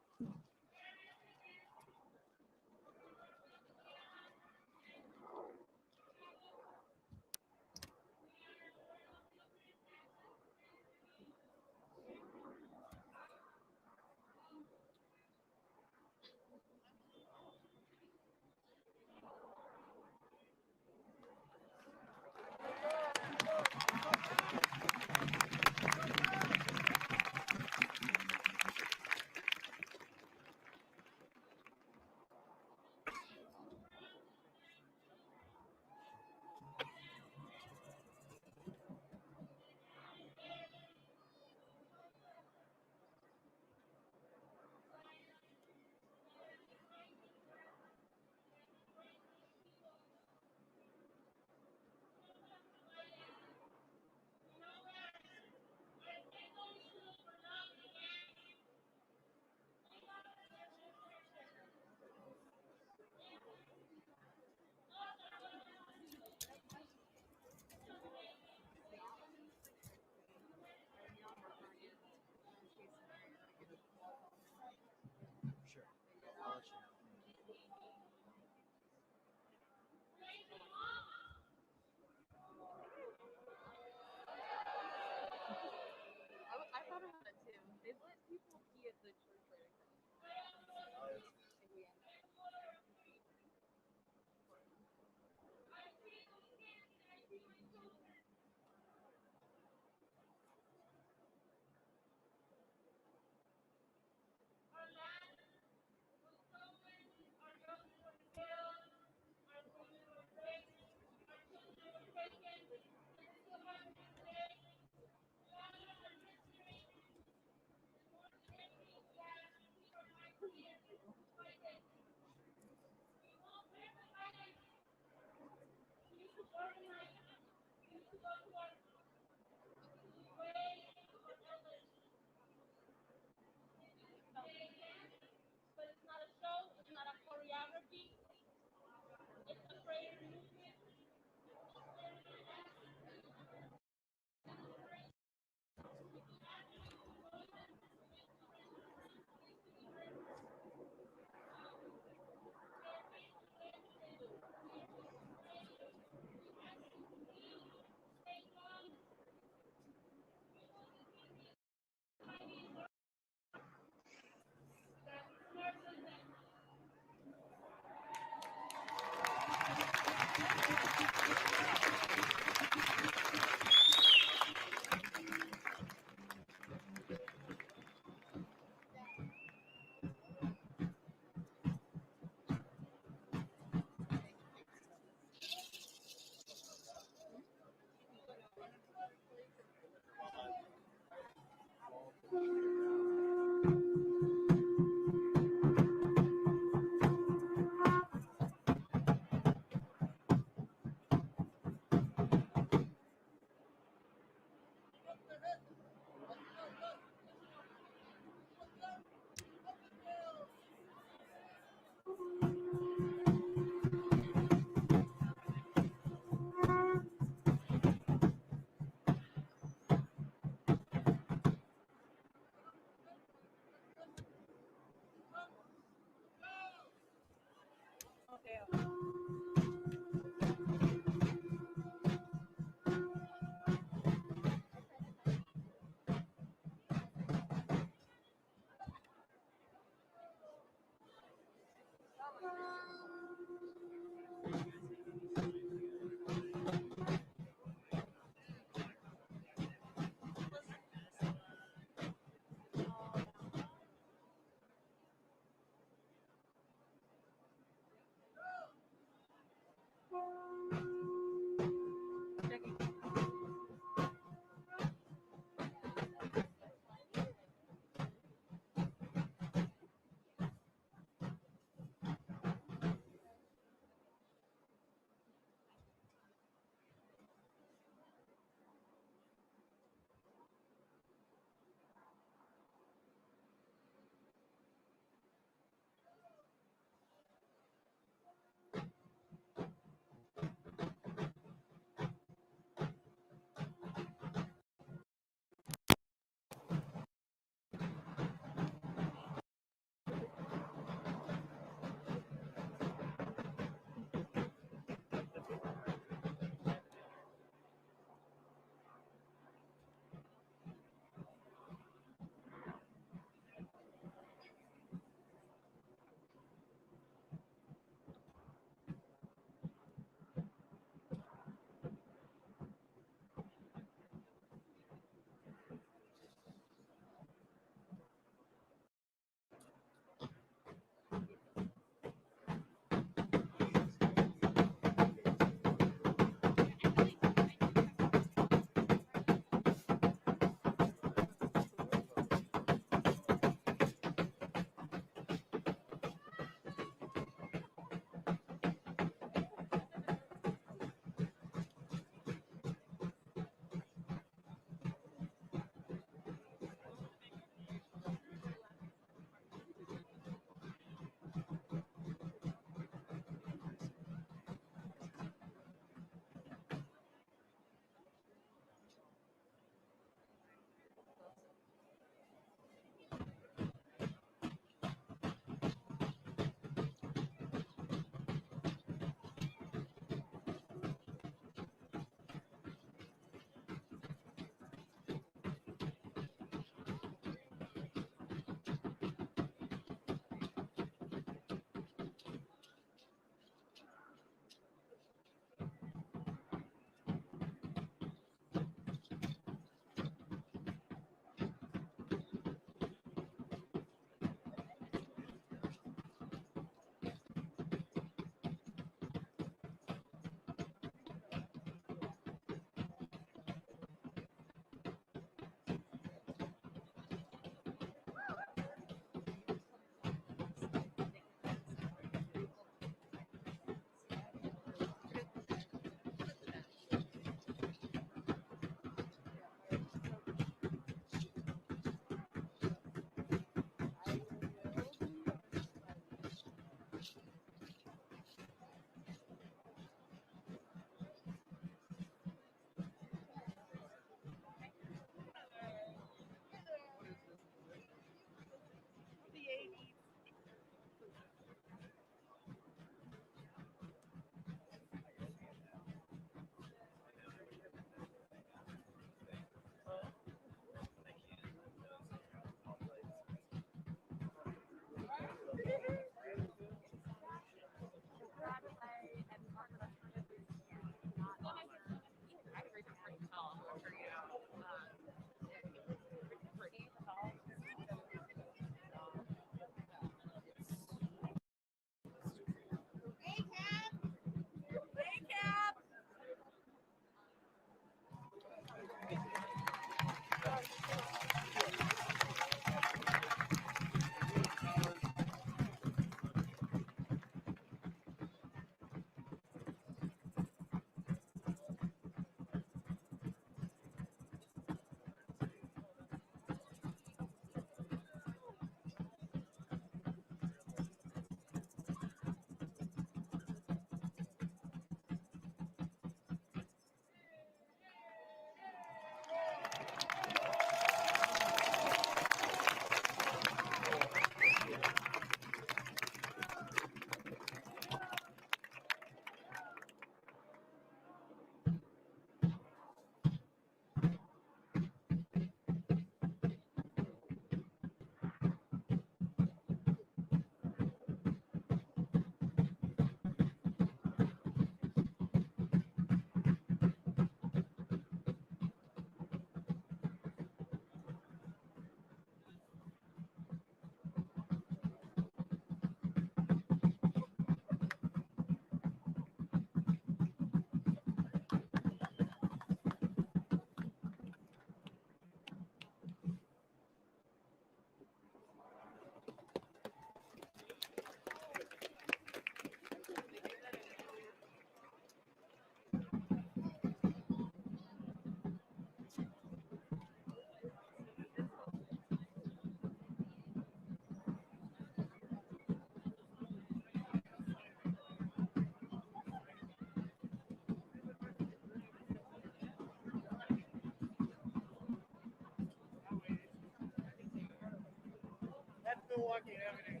Milwaukee Avenue.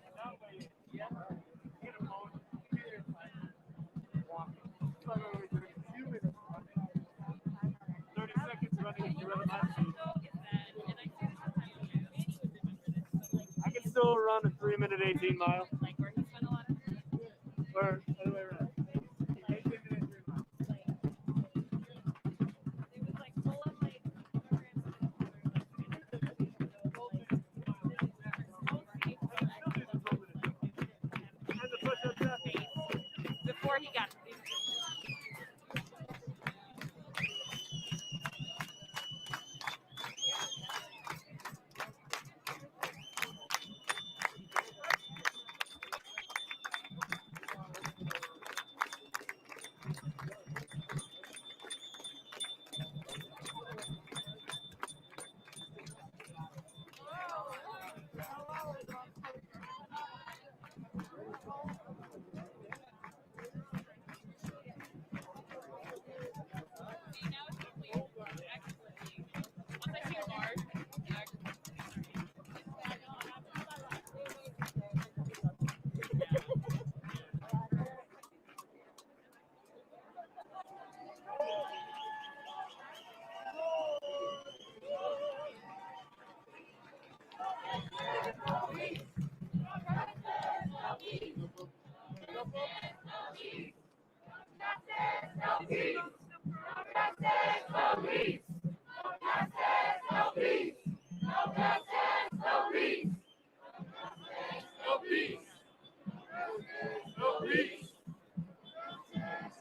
Yeah. Get a phone. Walking. 30 seconds running gorilla match. I can still run a 3 minute 18 mile. Or other way around. 18 minute 3 miles. And the push-ups after. Before he got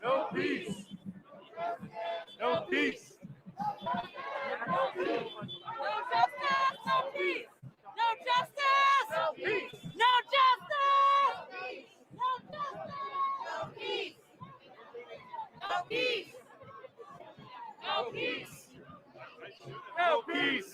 No peace. No peace. No peace. no justice, no peace. No justice, no peace. No justice, no justice, no peace. No peace. No peace.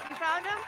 You found him?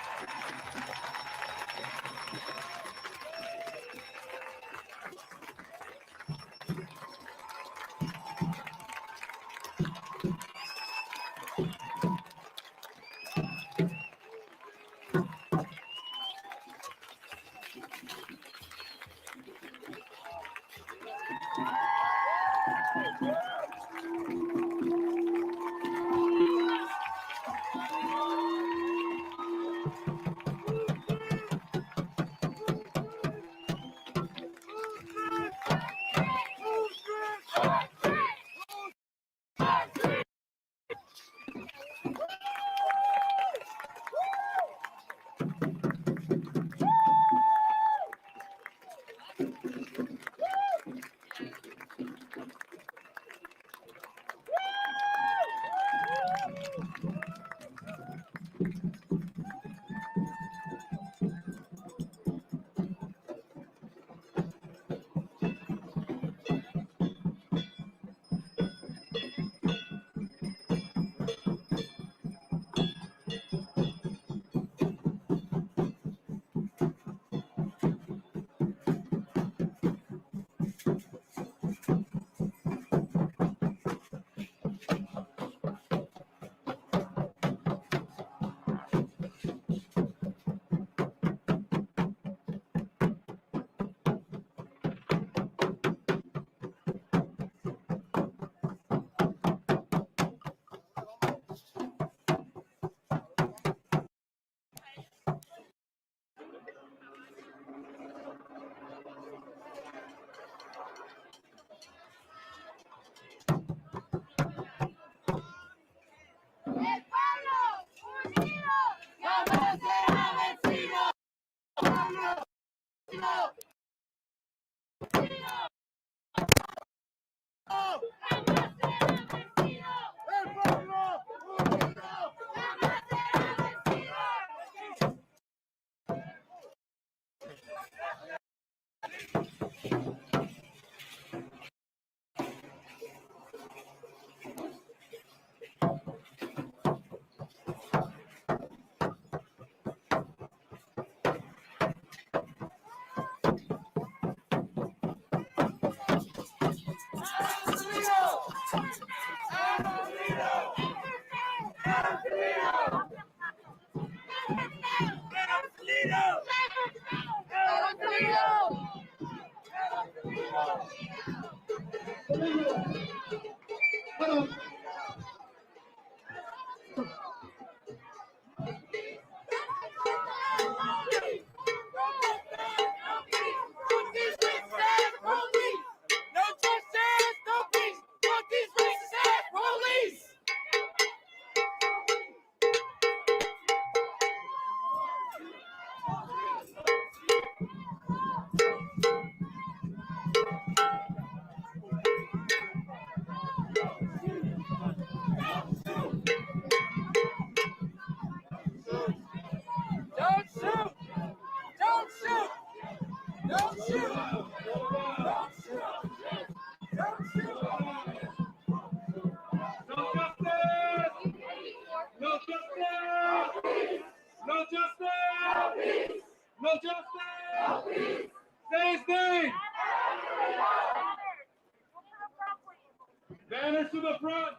Banners to the front.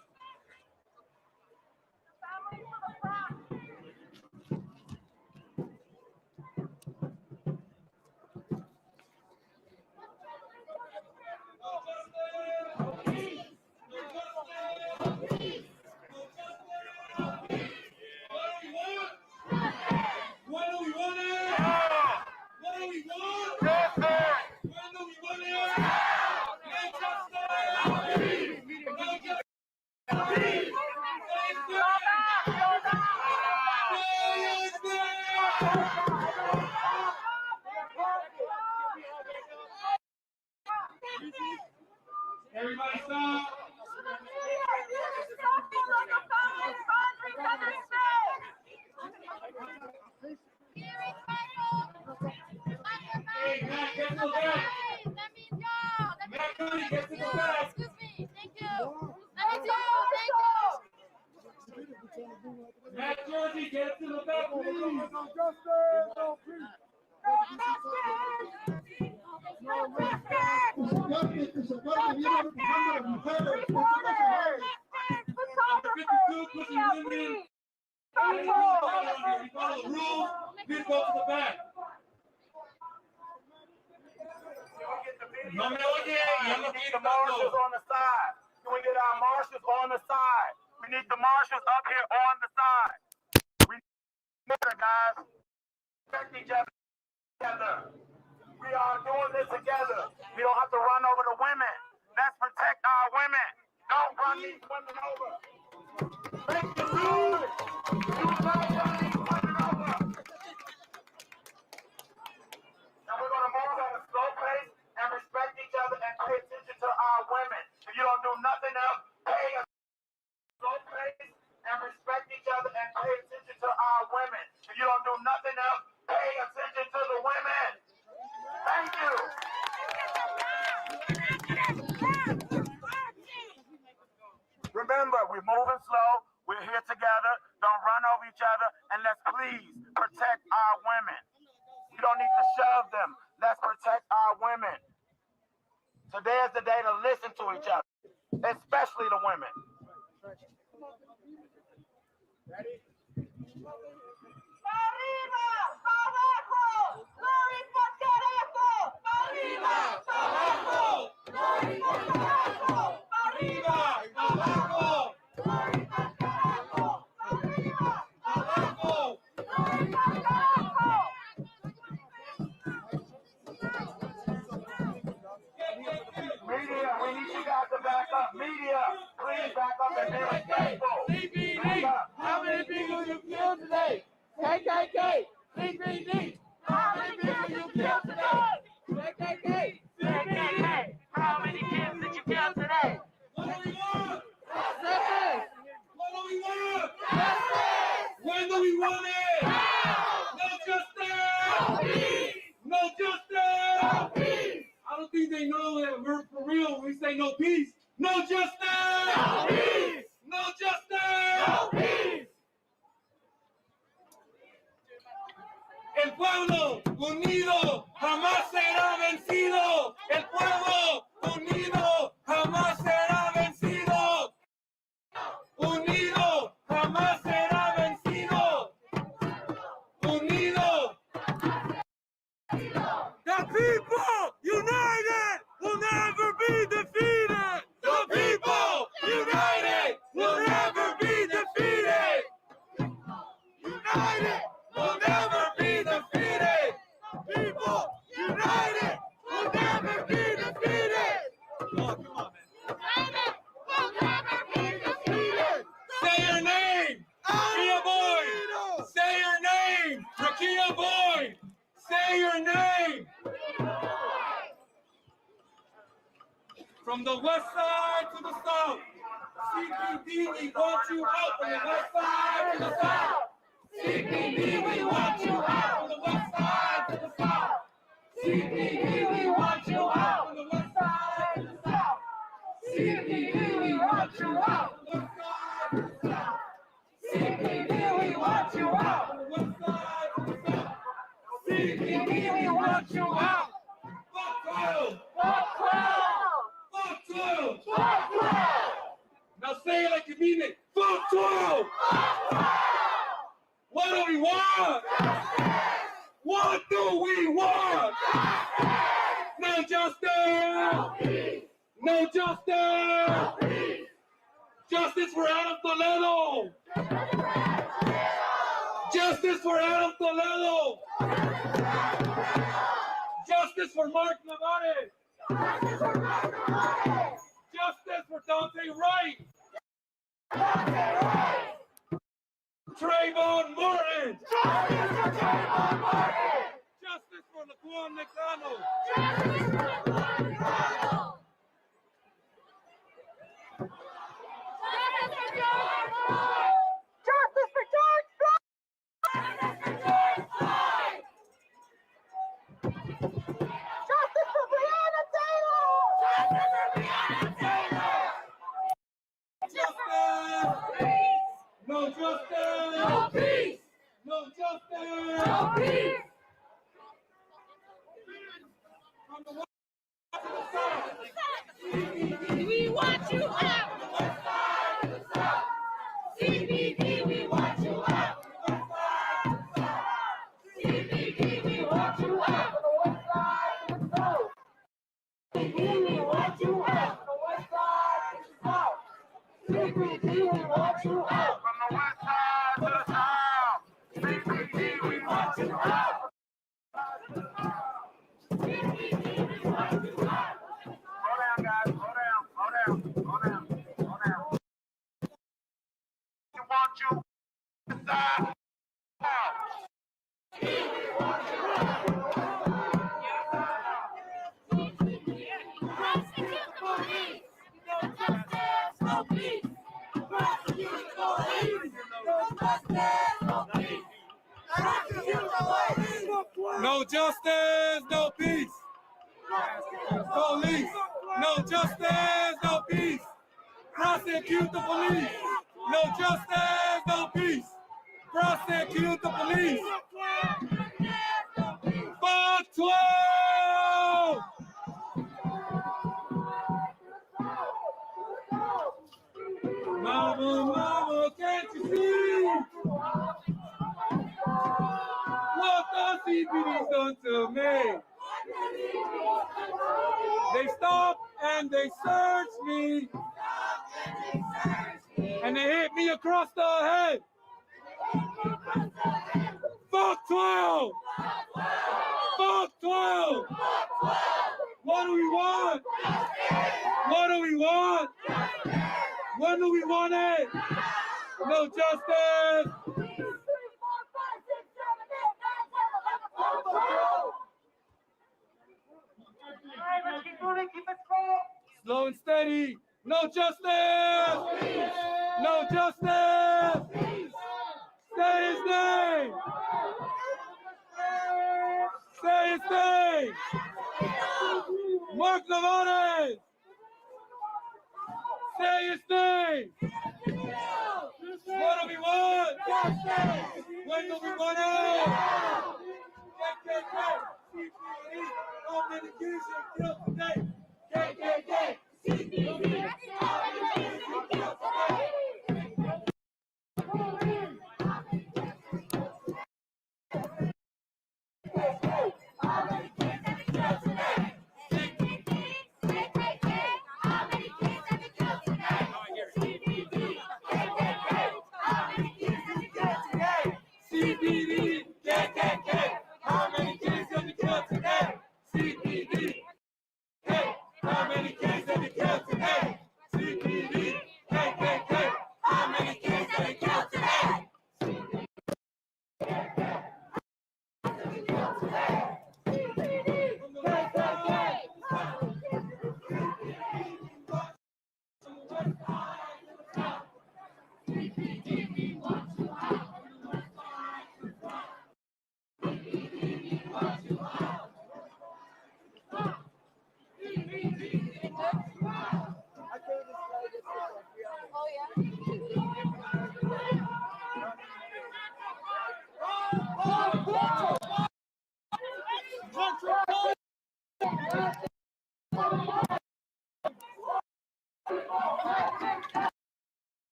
What do we want it? What do we want? When do we want it? No justice! No justice! Everybody stop. Hey, Matt, get to the back. Matt, Cody, get to the back. Excuse me. Thank you. Let me go. Thank you. Matt, Georgie, get to the back, please. No justice, no peace. Number 52, pushing women. We follow the rules. Please go to the back. No me oye, yo no We need quiero the marshals on the side. Can we get our marshals on the side? We need the marshals up here on the side. We need it, guys. Protect each other. We are doing this together. We don't have to run over the women. Let's protect our women. Don't run these women over. Make the rules. Do not run these women over. And we're going to move at a slow pace and respect each other and pay attention to our women. If you don't do nothing else, pay a slow pace and respect each other and pay attention to our women. If you don't do nothing else, pay attention to the women. Thank you. Remember, we're moving slow. We're here together. Don't run over each other. And let's please protect our women. We don't need to shove them. Let's protect our women. Today is the day to listen to each other, especially the women. Ready? Arriba, abajo, Lori Carajo, arriba, abajo, Lori Carajo, arriba, abajo, Lori Carajo, arriba, abajo, Lori Carajo. Media, we need you guys to back up. Media, please back up and be faithful. CBD, how many people you killed today? KKK, CBD, how many people you killed today? KKK, CBD, how many kids did you kill today? What do we want? Justice! What do we want? Justice! When do we want it? No justice! No justice! No peace! I don't think they know that we're for real when we say no peace. No justice! No peace! No justice! No peace! El pueblo unido jamás será vencido. El pueblo unido jamás será vencido. Unido jamás será vencido. Unido. The people united will never be defeated. Say your name, Rakia boy. Say your name, Rakia boy. Say your name. From the west side to the south, CPD, we want you out. From the west side to the south, CPD, we want you out. From the west side to the south, CPD, we want you out. From the west side to the south, CPD, we want you out. From the west side to the south, CPD, we want you out. From the west side to the south, CPD, we want you out. Fuck 12! Fuck 12! Fuck 12! Now say it like you mean it. Fuck 12! What do we want? What do we want? No justice! No justice! Justice for Adam Toledo! Justice for Adam Toledo! Justice for Mark Navarez! Justice for Dante Wright! Trayvon Martin! Justice for Laquan McDonald! Justice for George Floyd! Justice for Breonna Taylor! Justice! No justice! No peace! No justice! No peace! From the west to the south, We want you out. CBD, we want you out. CBD, we want you out. CBD, we want you out. CBD, we want you out. From the west side to the south, CPD, we want you out. CBD, we want you out. Slow down, guys. Slow down. Slow down. Slow down. Slow down. We want you inside. Prosecute the police. No justice, no peace. Prosecute the police. No justice, no peace. Prosecute the police. no justice, no peace. Police, no justice, no peace. Prosecute the police. No justice, no peace. Prosecute the police. Fuck 12! Mama, mama, can't you see what the CPD's done to me? They stop and they search me, and they hit me across the head. Fuck 12! Fuck 12! What do we want? What do we want? When do we want it? No justice! Let's keep moving, keep it slow. Slow and steady. No justice! No justice! Say his name! Say his name! Mark Navarez! Say his name! What do we want? When do we want it? KKK! CPD! How many kids you killed today? KKK! CPD! How many kids you killed today? CPD, KKK, how many kids have you killed today? CPD, hey, how many kids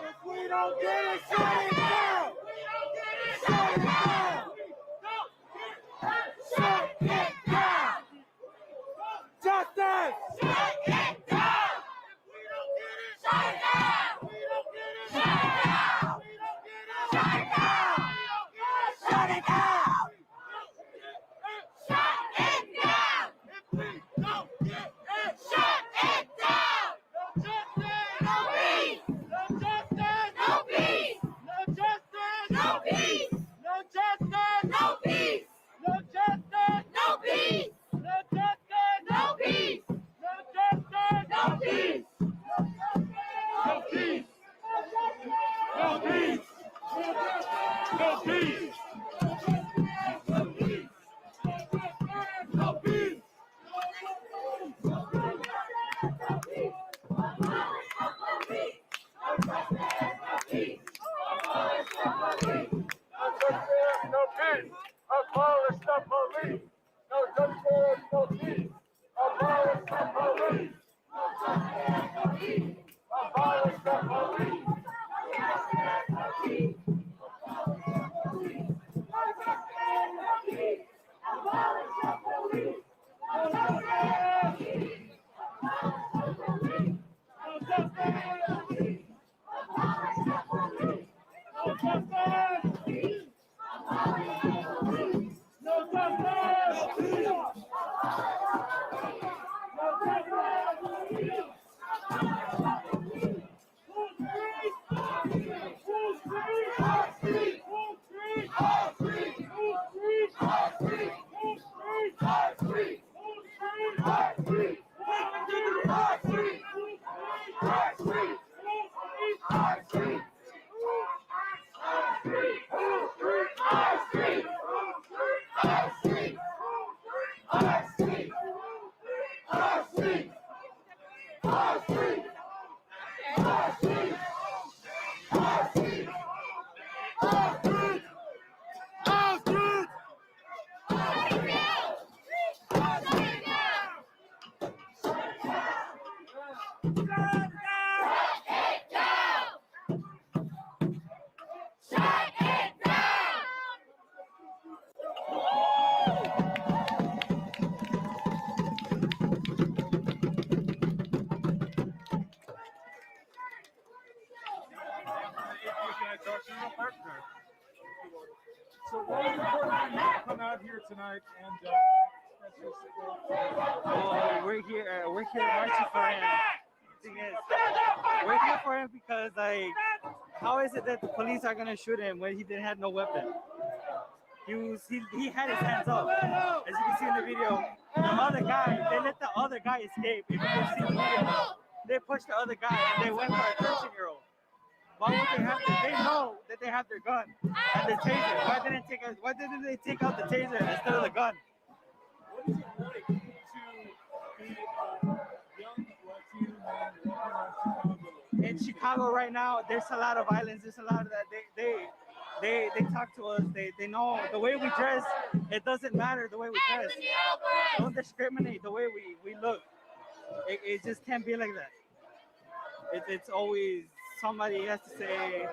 If we don't get it, shut it down. Shut it down. Shut it down. Justice. Shut it down. If we don't get it, shut it down. We don't get it, shut it down. We don't get it, shut it down. Shut it down. Shut it down. If we don't get it, shut it down. No justice, no peace. No justice, no peace. No justice, no peace. No justice, no peace. No justice, no peace. No justice, no peace. No justice, no peace. No peace. No peace. No peace. No peace. No peace. No peace. Abolish the police. No justice, no peace. Abolish the police. Abolish the police. So why is it important for you to come out here tonight and express your support? Well, we're here marching for him. Thing is, we're here for him because, like, how is it that the police are gonna shoot him when he didn't have no weapon? He had his hands up. As you can see in the video, the other guy, they let the other guy escape. If you can see the video, they pushed the other guy and they went for a 13-year-old. Why would they have to? They know that they have their gun and the taser. Why didn't they take out the taser instead of the gun? What is it like to be a young Latino man walking around Chicago? In Chicago right now, there's a lot of violence. There's a lot of that. They talk to us. They know the way we dress. It doesn't matter the way we dress. Don't discriminate the way we look. It just can't be like that. It's always somebody has to say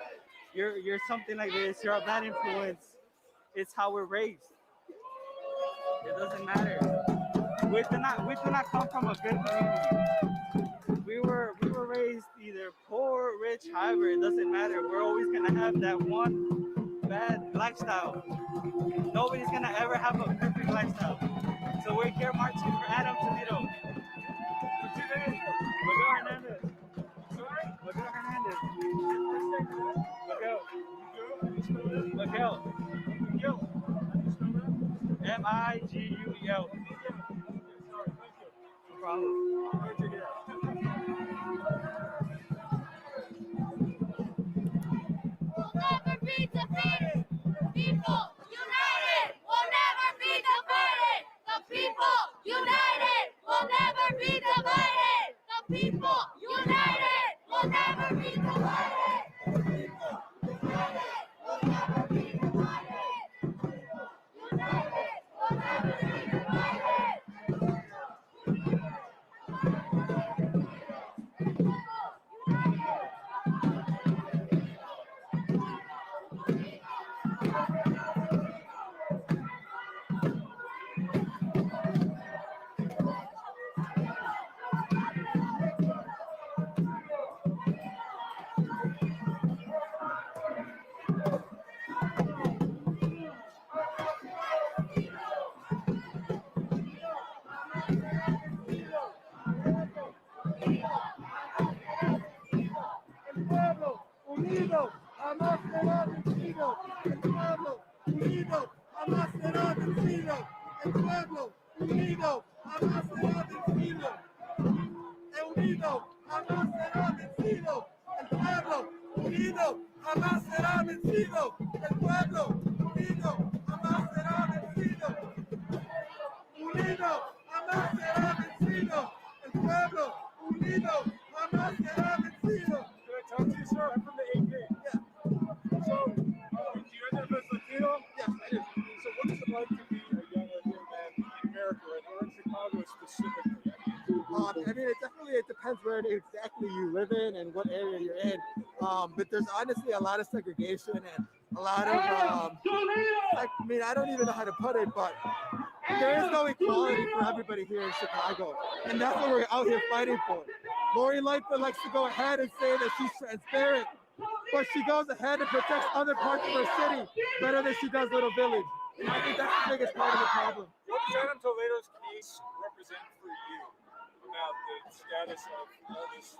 you're something like this. You're a bad influence. It's how we're raised. It doesn't matter. We do not come from a good community. We were raised either poor, rich, however, it doesn't matter. We're always gonna have that one bad lifestyle. Nobody's gonna ever have a perfect lifestyle. So we're here marching for Adam Toledo. Miguel Hernandez. Miguel Hernandez. Miguel. Miguel. No problem. be defeated. People united will never be divided. The people united will never be divided. The people united will never be divided. The people united will never be divided. United will never be divided. El pueblo unido jamás será vencido. El pueblo unido jamás será vencido. El pueblo unido jamás será vencido. Unido jamás será vencido. El pueblo unido jamás será vencido. El pueblo unido jamás será vencido. Unido jamás será vencido. El pueblo unido jamás será vencido. Can I talk to you, sir? I'm from the AK. Yeah. So, do you identify as Latino? Yes, I do. So, what is it like to be a young Latino man in America, or in Chicago specifically? I mean, it depends where exactly you live in and what area you're in. But there's honestly a lot of segregation and a lot of, I don't even know how to put it, but there is no equality for everybody here in Chicago. And that's what we're out here fighting for. Lori Lightfoot likes to go ahead and say that she's transparent, but she goes ahead and protects other parts of her city better than she does Little Village. And I think that's the biggest part of the problem. What does Adam Toledo's case represent for you about the status of all this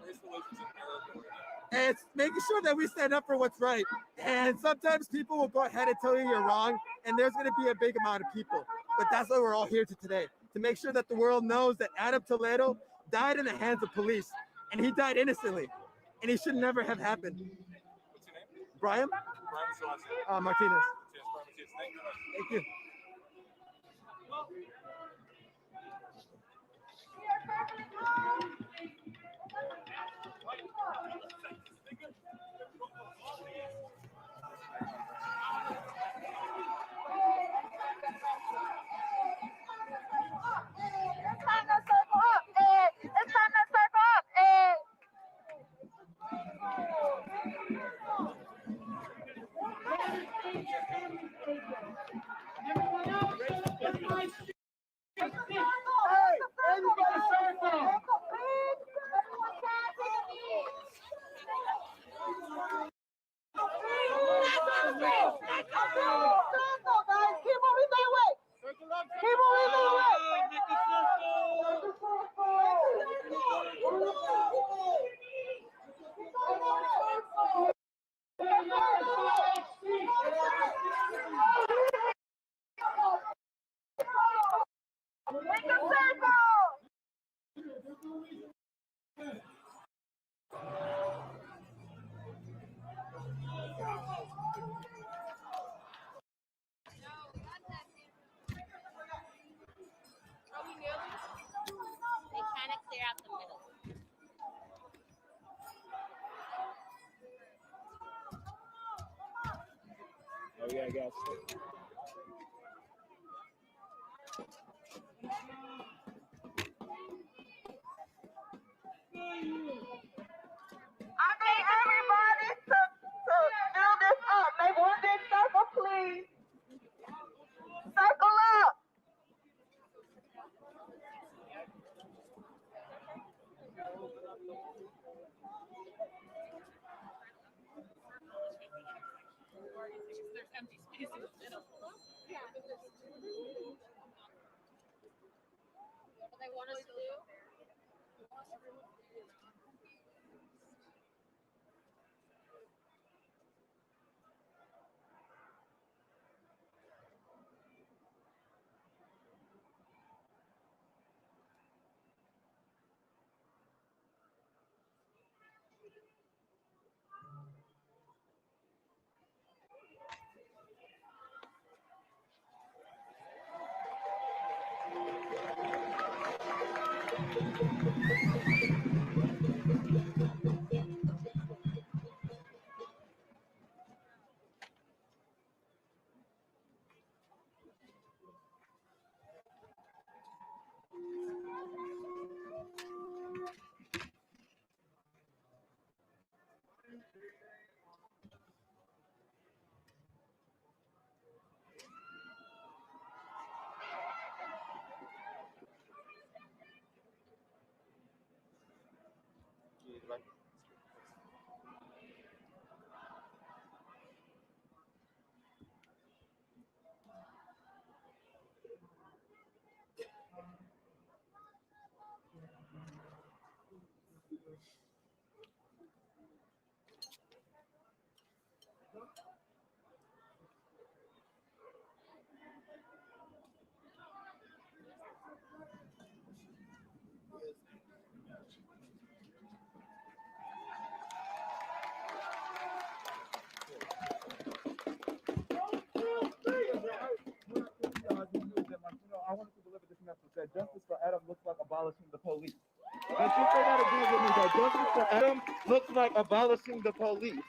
race relations in America right now? And it's making sure that we stand up for what's right. And sometimes people will go ahead and tell you you're wrong, and there's going to be a big amount of people. But that's why we're all here today, to make sure that the world knows that Adam Toledo died in the hands of police, and he died innocently, and he should never have happened. What's your name? Brian Brian, so last name? Martinez. Yes, Brian, yes, thank you. Thank you. It's time to circle up. It's time to circle up. Hey, everybody circle. Guys, keep moving that way. Keep moving that way. Make a circle. They kind of clear out the middle. Oh, yeah, I guess. I need everybody to fill this up. Make one big circle, please. Circle up. There's empty space in the middle. What they want us to do? I wanted to deliver this message that justice for Adam looks like abolishing the police. But you say that again with me, that justice for Adam looks like abolishing the police.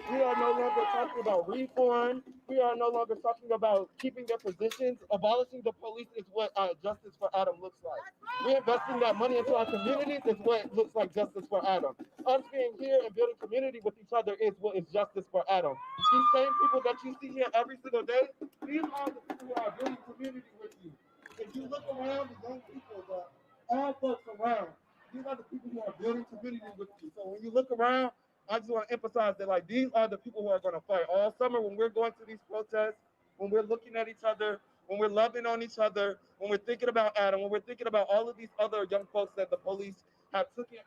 We are no longer talking about reform. We are no longer talking about keeping their positions. Abolishing the police is what justice for Adam looks like. Reinvesting that money into our communities is what looks like justice for Adam. Us being here and building community with each other is what is justice for Adam. These same people that you see here every single day, these are the people who are building community with you. If you look around, the young people, all folks around, these are the people who are building community with you. So when you look around, I just want to emphasize that like these are the people who are going to fight all summer when we're going to these protests, when we're looking at each other, when we're loving on each other, when we're thinking about Adam, when we're thinking about all of these other young folks that the police have taken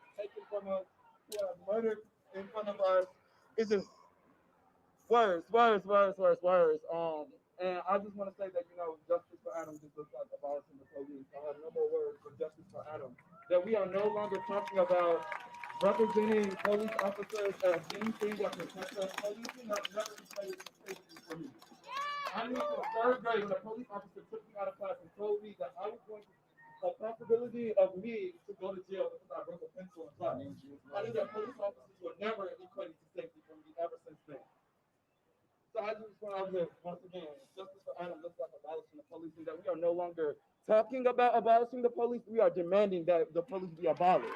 from us, who have murdered in front of us. It's just words. And I just want to say that, justice for Adam just looks like abolishing the police. I have no more words for justice for Adam. That we are no longer talking about representing police officers as anything that protects us. Policing has never equated to safety for me. I knew from third grade when a police officer took me out of class and told me that I was going to a possibility of me to go to jail because I broke a pencil in class. I knew that police officers were never equated to safety for me ever since then. So I just want to once again, justice for Adam looks like abolishing the police, and that we are no longer talking about abolishing the police. We are demanding that the police be abolished.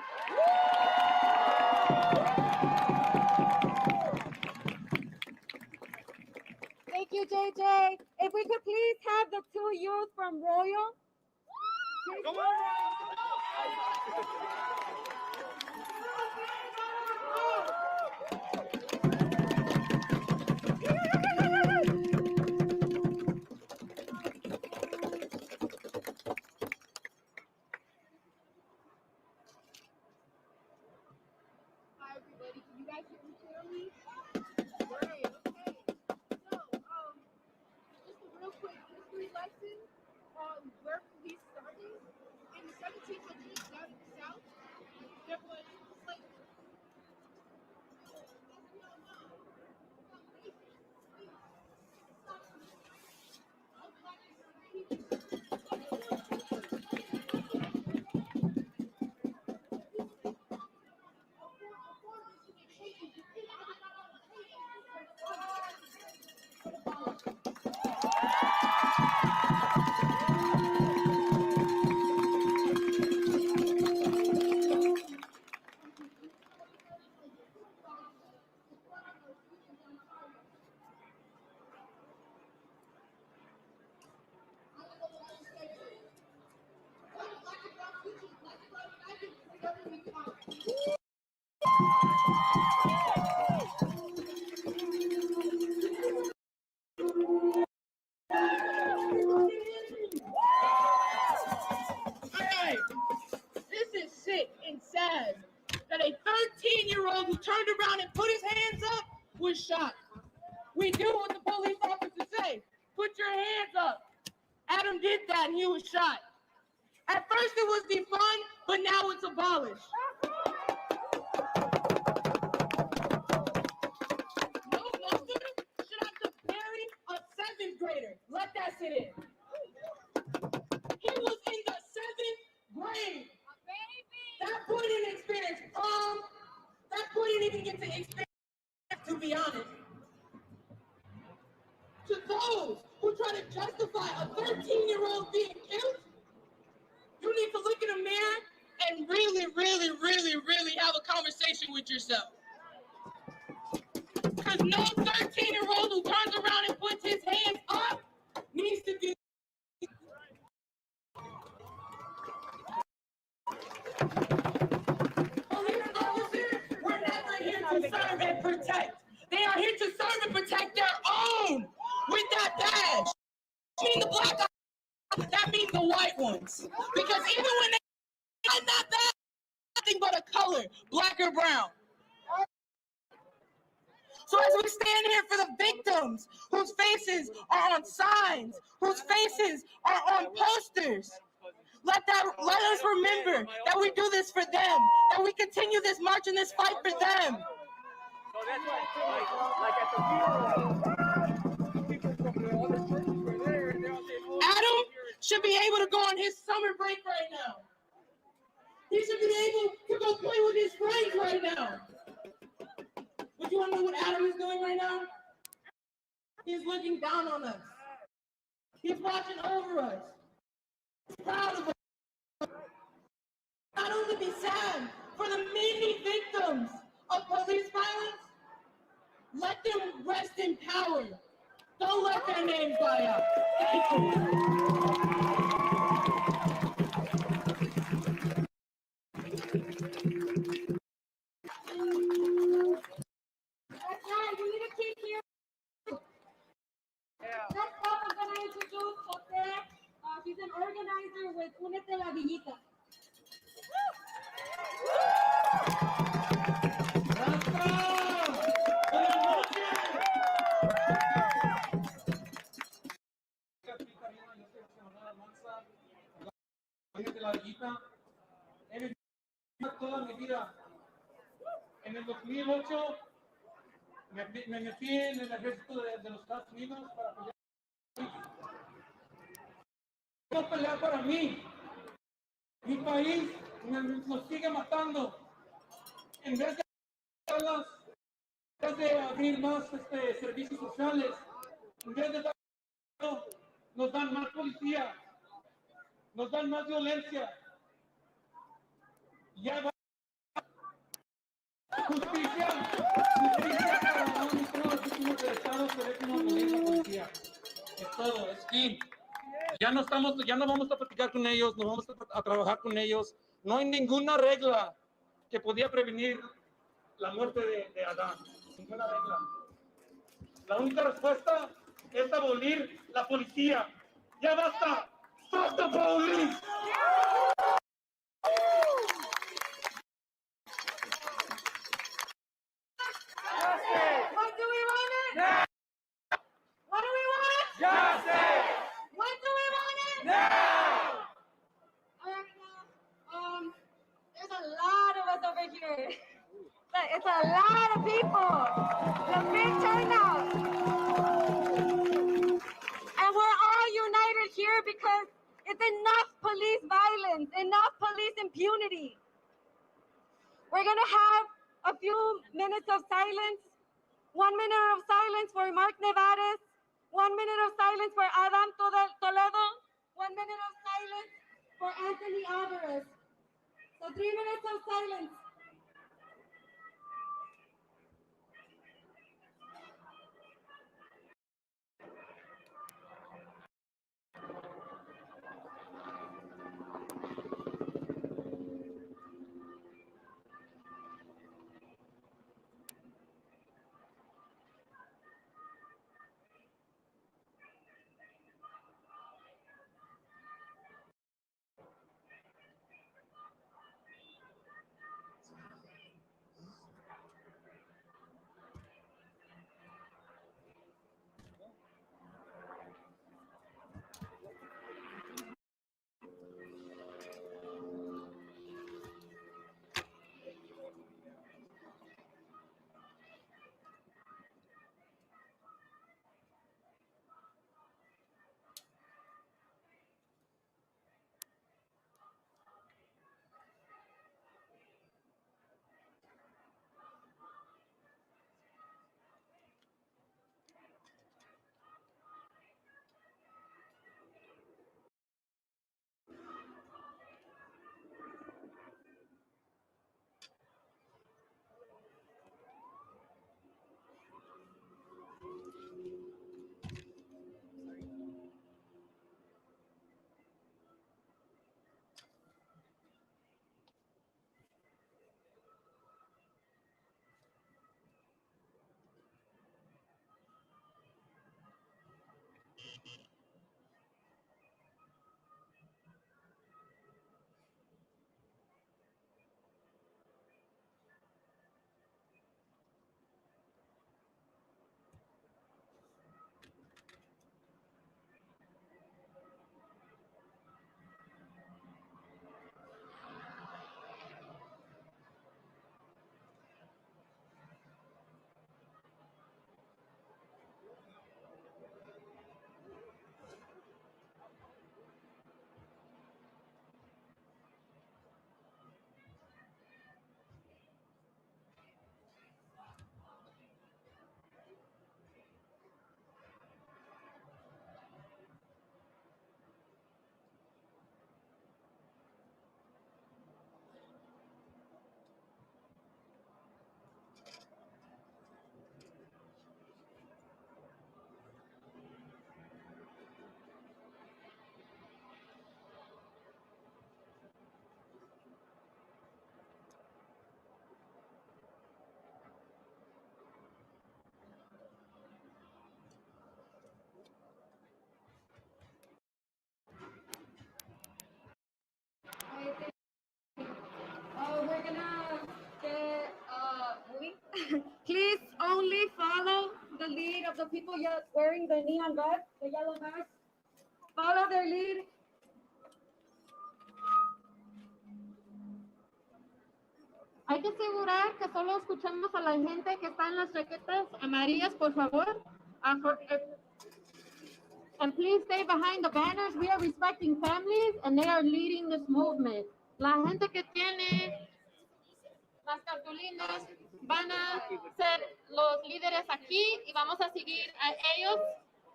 Thank you, JJ. If we could please have the two youth from Royal. Come on. Hi everybody, can you guys hear me clearly? Great, okay. So, just a real quick history lesson on where police started. In the 1700s down in the South, there was slavery. As we all know, foundation, police, stopped the of black people. Hey, this is sick and sad that a 13-year-old who turned around and put his hands up was shot. We do what the police officers say. Put your hands up. Adam did that and he was shot. At first it was defund, but now it's abolished. No student should have to bury a 7th grader. Let that sit in. He was in the 7th grade. That justify a 13-year-old being killed, you need to look in a mirror and really, really, really, really have a conversation with yourself. Because no 13-year-old who turns around and puts his hands up needs to be. Police officers were never here to serve and protect. They are here to serve and protect their own with that badge. I mean the black eyes, that means the white ones. Because even when they had that badge, nothing but a color, black or brown. So as we stand here for the victims whose faces are on signs, whose faces are on posters, let us remember that we do this for them, that we continue this march and this fight for them. So that's why, like at the funeral, people from the other churches were there, and they're all saying, "Oh, Adam should be able to go on his summer break right now. He should be able to go play with his friends right now. But you want to know what Adam is doing right now? He's looking down on us. He's watching over us. He's proud of us. Not only be sad for the many victims of police violence, let them rest in power. Don't let their names die out. Thank you. That's right. We need to keep here. Next up, I'm going to introduce Jose. She's an organizer with Únete la Villita. Toda mi vida. En el 2008 me metí en el ejército de los Estados Unidos para pelear. Quiero pelear para mí. Mi país nos sigue matando. En vez de abrir más servicios sociales, en vez de nos dan más policía, nos dan más violencia. Ya va. Justicia para no mostrar los víctimas del Estado, pero es como la policía. Es todo, es fin. Ya no vamos a platicar con ellos, no vamos a trabajar con ellos. No hay ninguna regla que podía prevenir la muerte de Adán. Ninguna regla. La única respuesta es abolir la policía. ¡Ya basta! ¡Stop the police! What do we want it? Now. What do we want? Justice! What do we want it? Now! All right, now, there's a lot of us over here. It's a lot of people. The big turnout. And we're all united here because it's enough police violence, enough police impunity. We're going to have a few minutes of silence. 1 minute of silence for Mark Nevares. 1 minute of silence for Adam Toledo. 1 minute of silence for Anthony Alvarez. So 3 minutes of silence. lead of the people wearing the neon vest, the yellow vest. Follow their lead. Hay que asegurar que solo escuchemos a la gente que está en las chaquetas amarillas, por favor. And please stay behind the banners. We are respecting families and they are leading this movement. La gente que tiene las cartulinas van a ser los líderes aquí y vamos a seguir a ellos.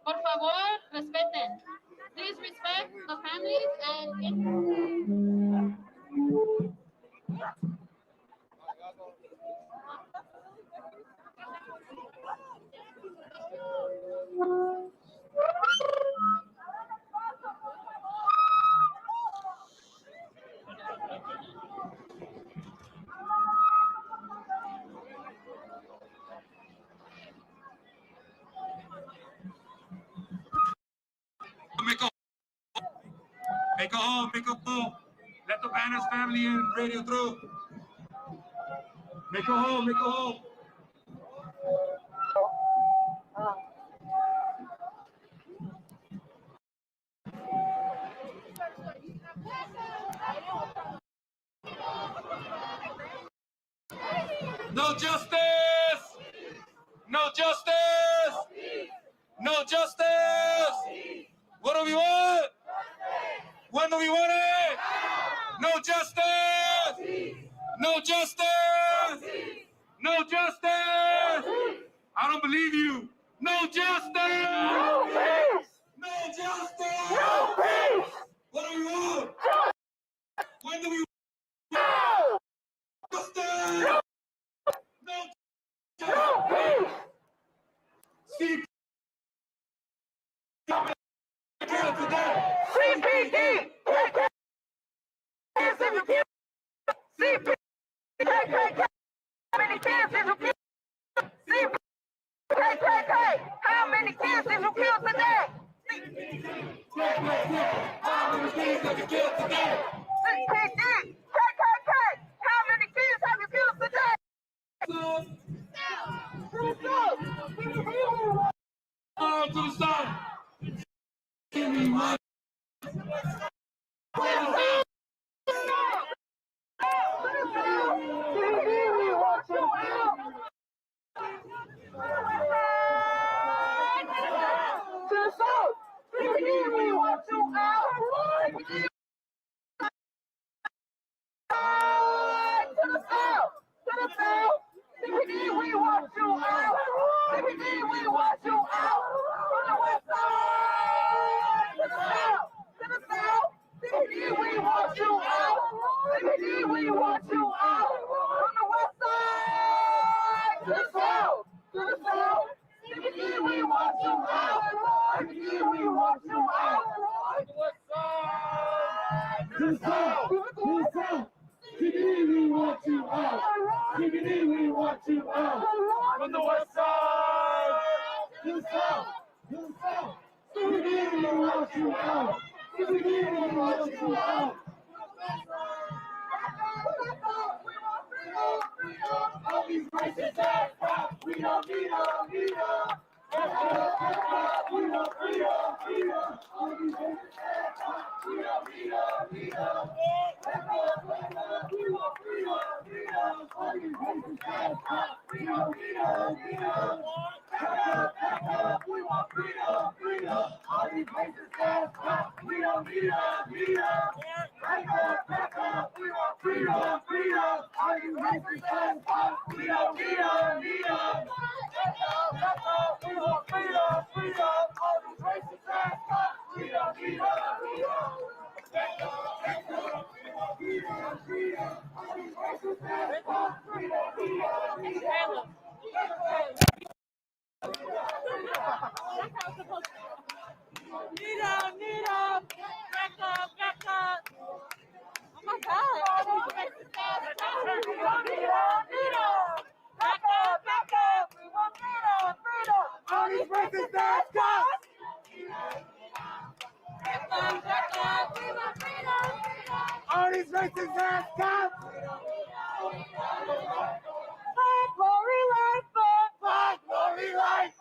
Por favor, respeten. Please respect the families and Make a hole, make a hole. Let the Banners family and radio through. Make a hole, make a hole. No justice! No justice! No justice! What do we want? When do we want it? No justice! No justice! No justice! I don't believe you. No justice! No peace! No justice! No peace! What do we want? When do we want? Justice! No peace! See, CPD! CPD! How many kids did you kill? CPD! How many kids did you kill today? How many kids have you killed today? CPD! How many kids have you killed today? To the side! On the west side! To the south! To the south! We want you out! We want you out! All these racist ass cops, we don't need them, need them! We want freedom, freedom! All these racist ass cops, we don't need them, need them! We want freedom, freedom! All these racist ass cops, we don't need them, need them! We want freedom, freedom! All these racist ass cops, we don't need them, need them! Back up, we want freedom, freedom! All these racist ass cops, we don't need them, need them! Back up, we want freedom, freedom! All these racist ass cops, we don't need them, need them! Back up, we want freedom, freedom! All these racist ass cops, we don't need them, need them! Need up! Back up! Oh my God! Back up! We want freedom! All these racist ass cops! Back up! We want freedom! All these racist ass cops! Black glory life, black glory life,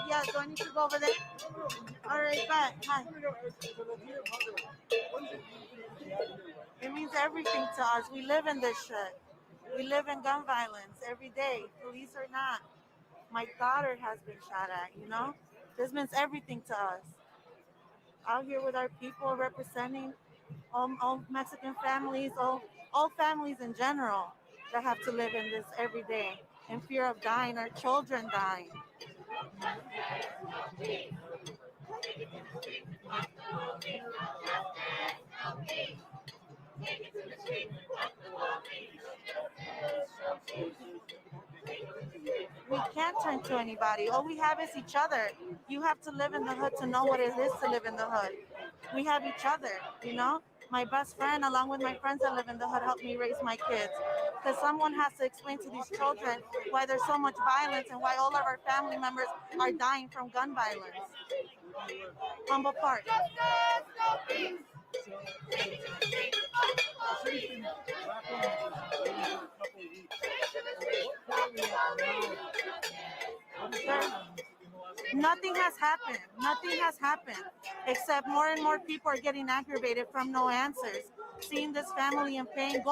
Yeah, do I need to go over there? All right, bye. Hi. It means everything to us. We live in this shit. We live in gun violence every day, police or not. My daughter has been shot at, you know? This means everything to us. Out here with our people representing all Mexican families, all families in general that have to live in this every day in fear of dying, our children dying. We can't turn to anybody. All we have is each other. You have to live in the hood to know what it is to live in the hood. We have each other, you know? My best friend, along with my friends that live in the hood, helped me raise my kids. Because someone has to explain to these children why there's so much violence and why all of our family members are dying from gun violence. Humble Park. Nothing has happened. Nothing has happened. Except more and more people are getting aggravated from no answers. Seeing this family in pain,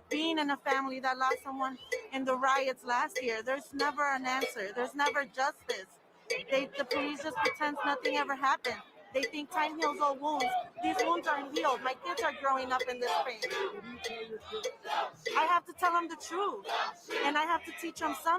being in a family that lost someone in the riots last year, there's never an answer. There's never justice. The police just pretend nothing ever happened. They think time heals all wounds. These wounds aren't healed. My kids are growing up in this pain. I have to tell them the truth. And I have to teach them something.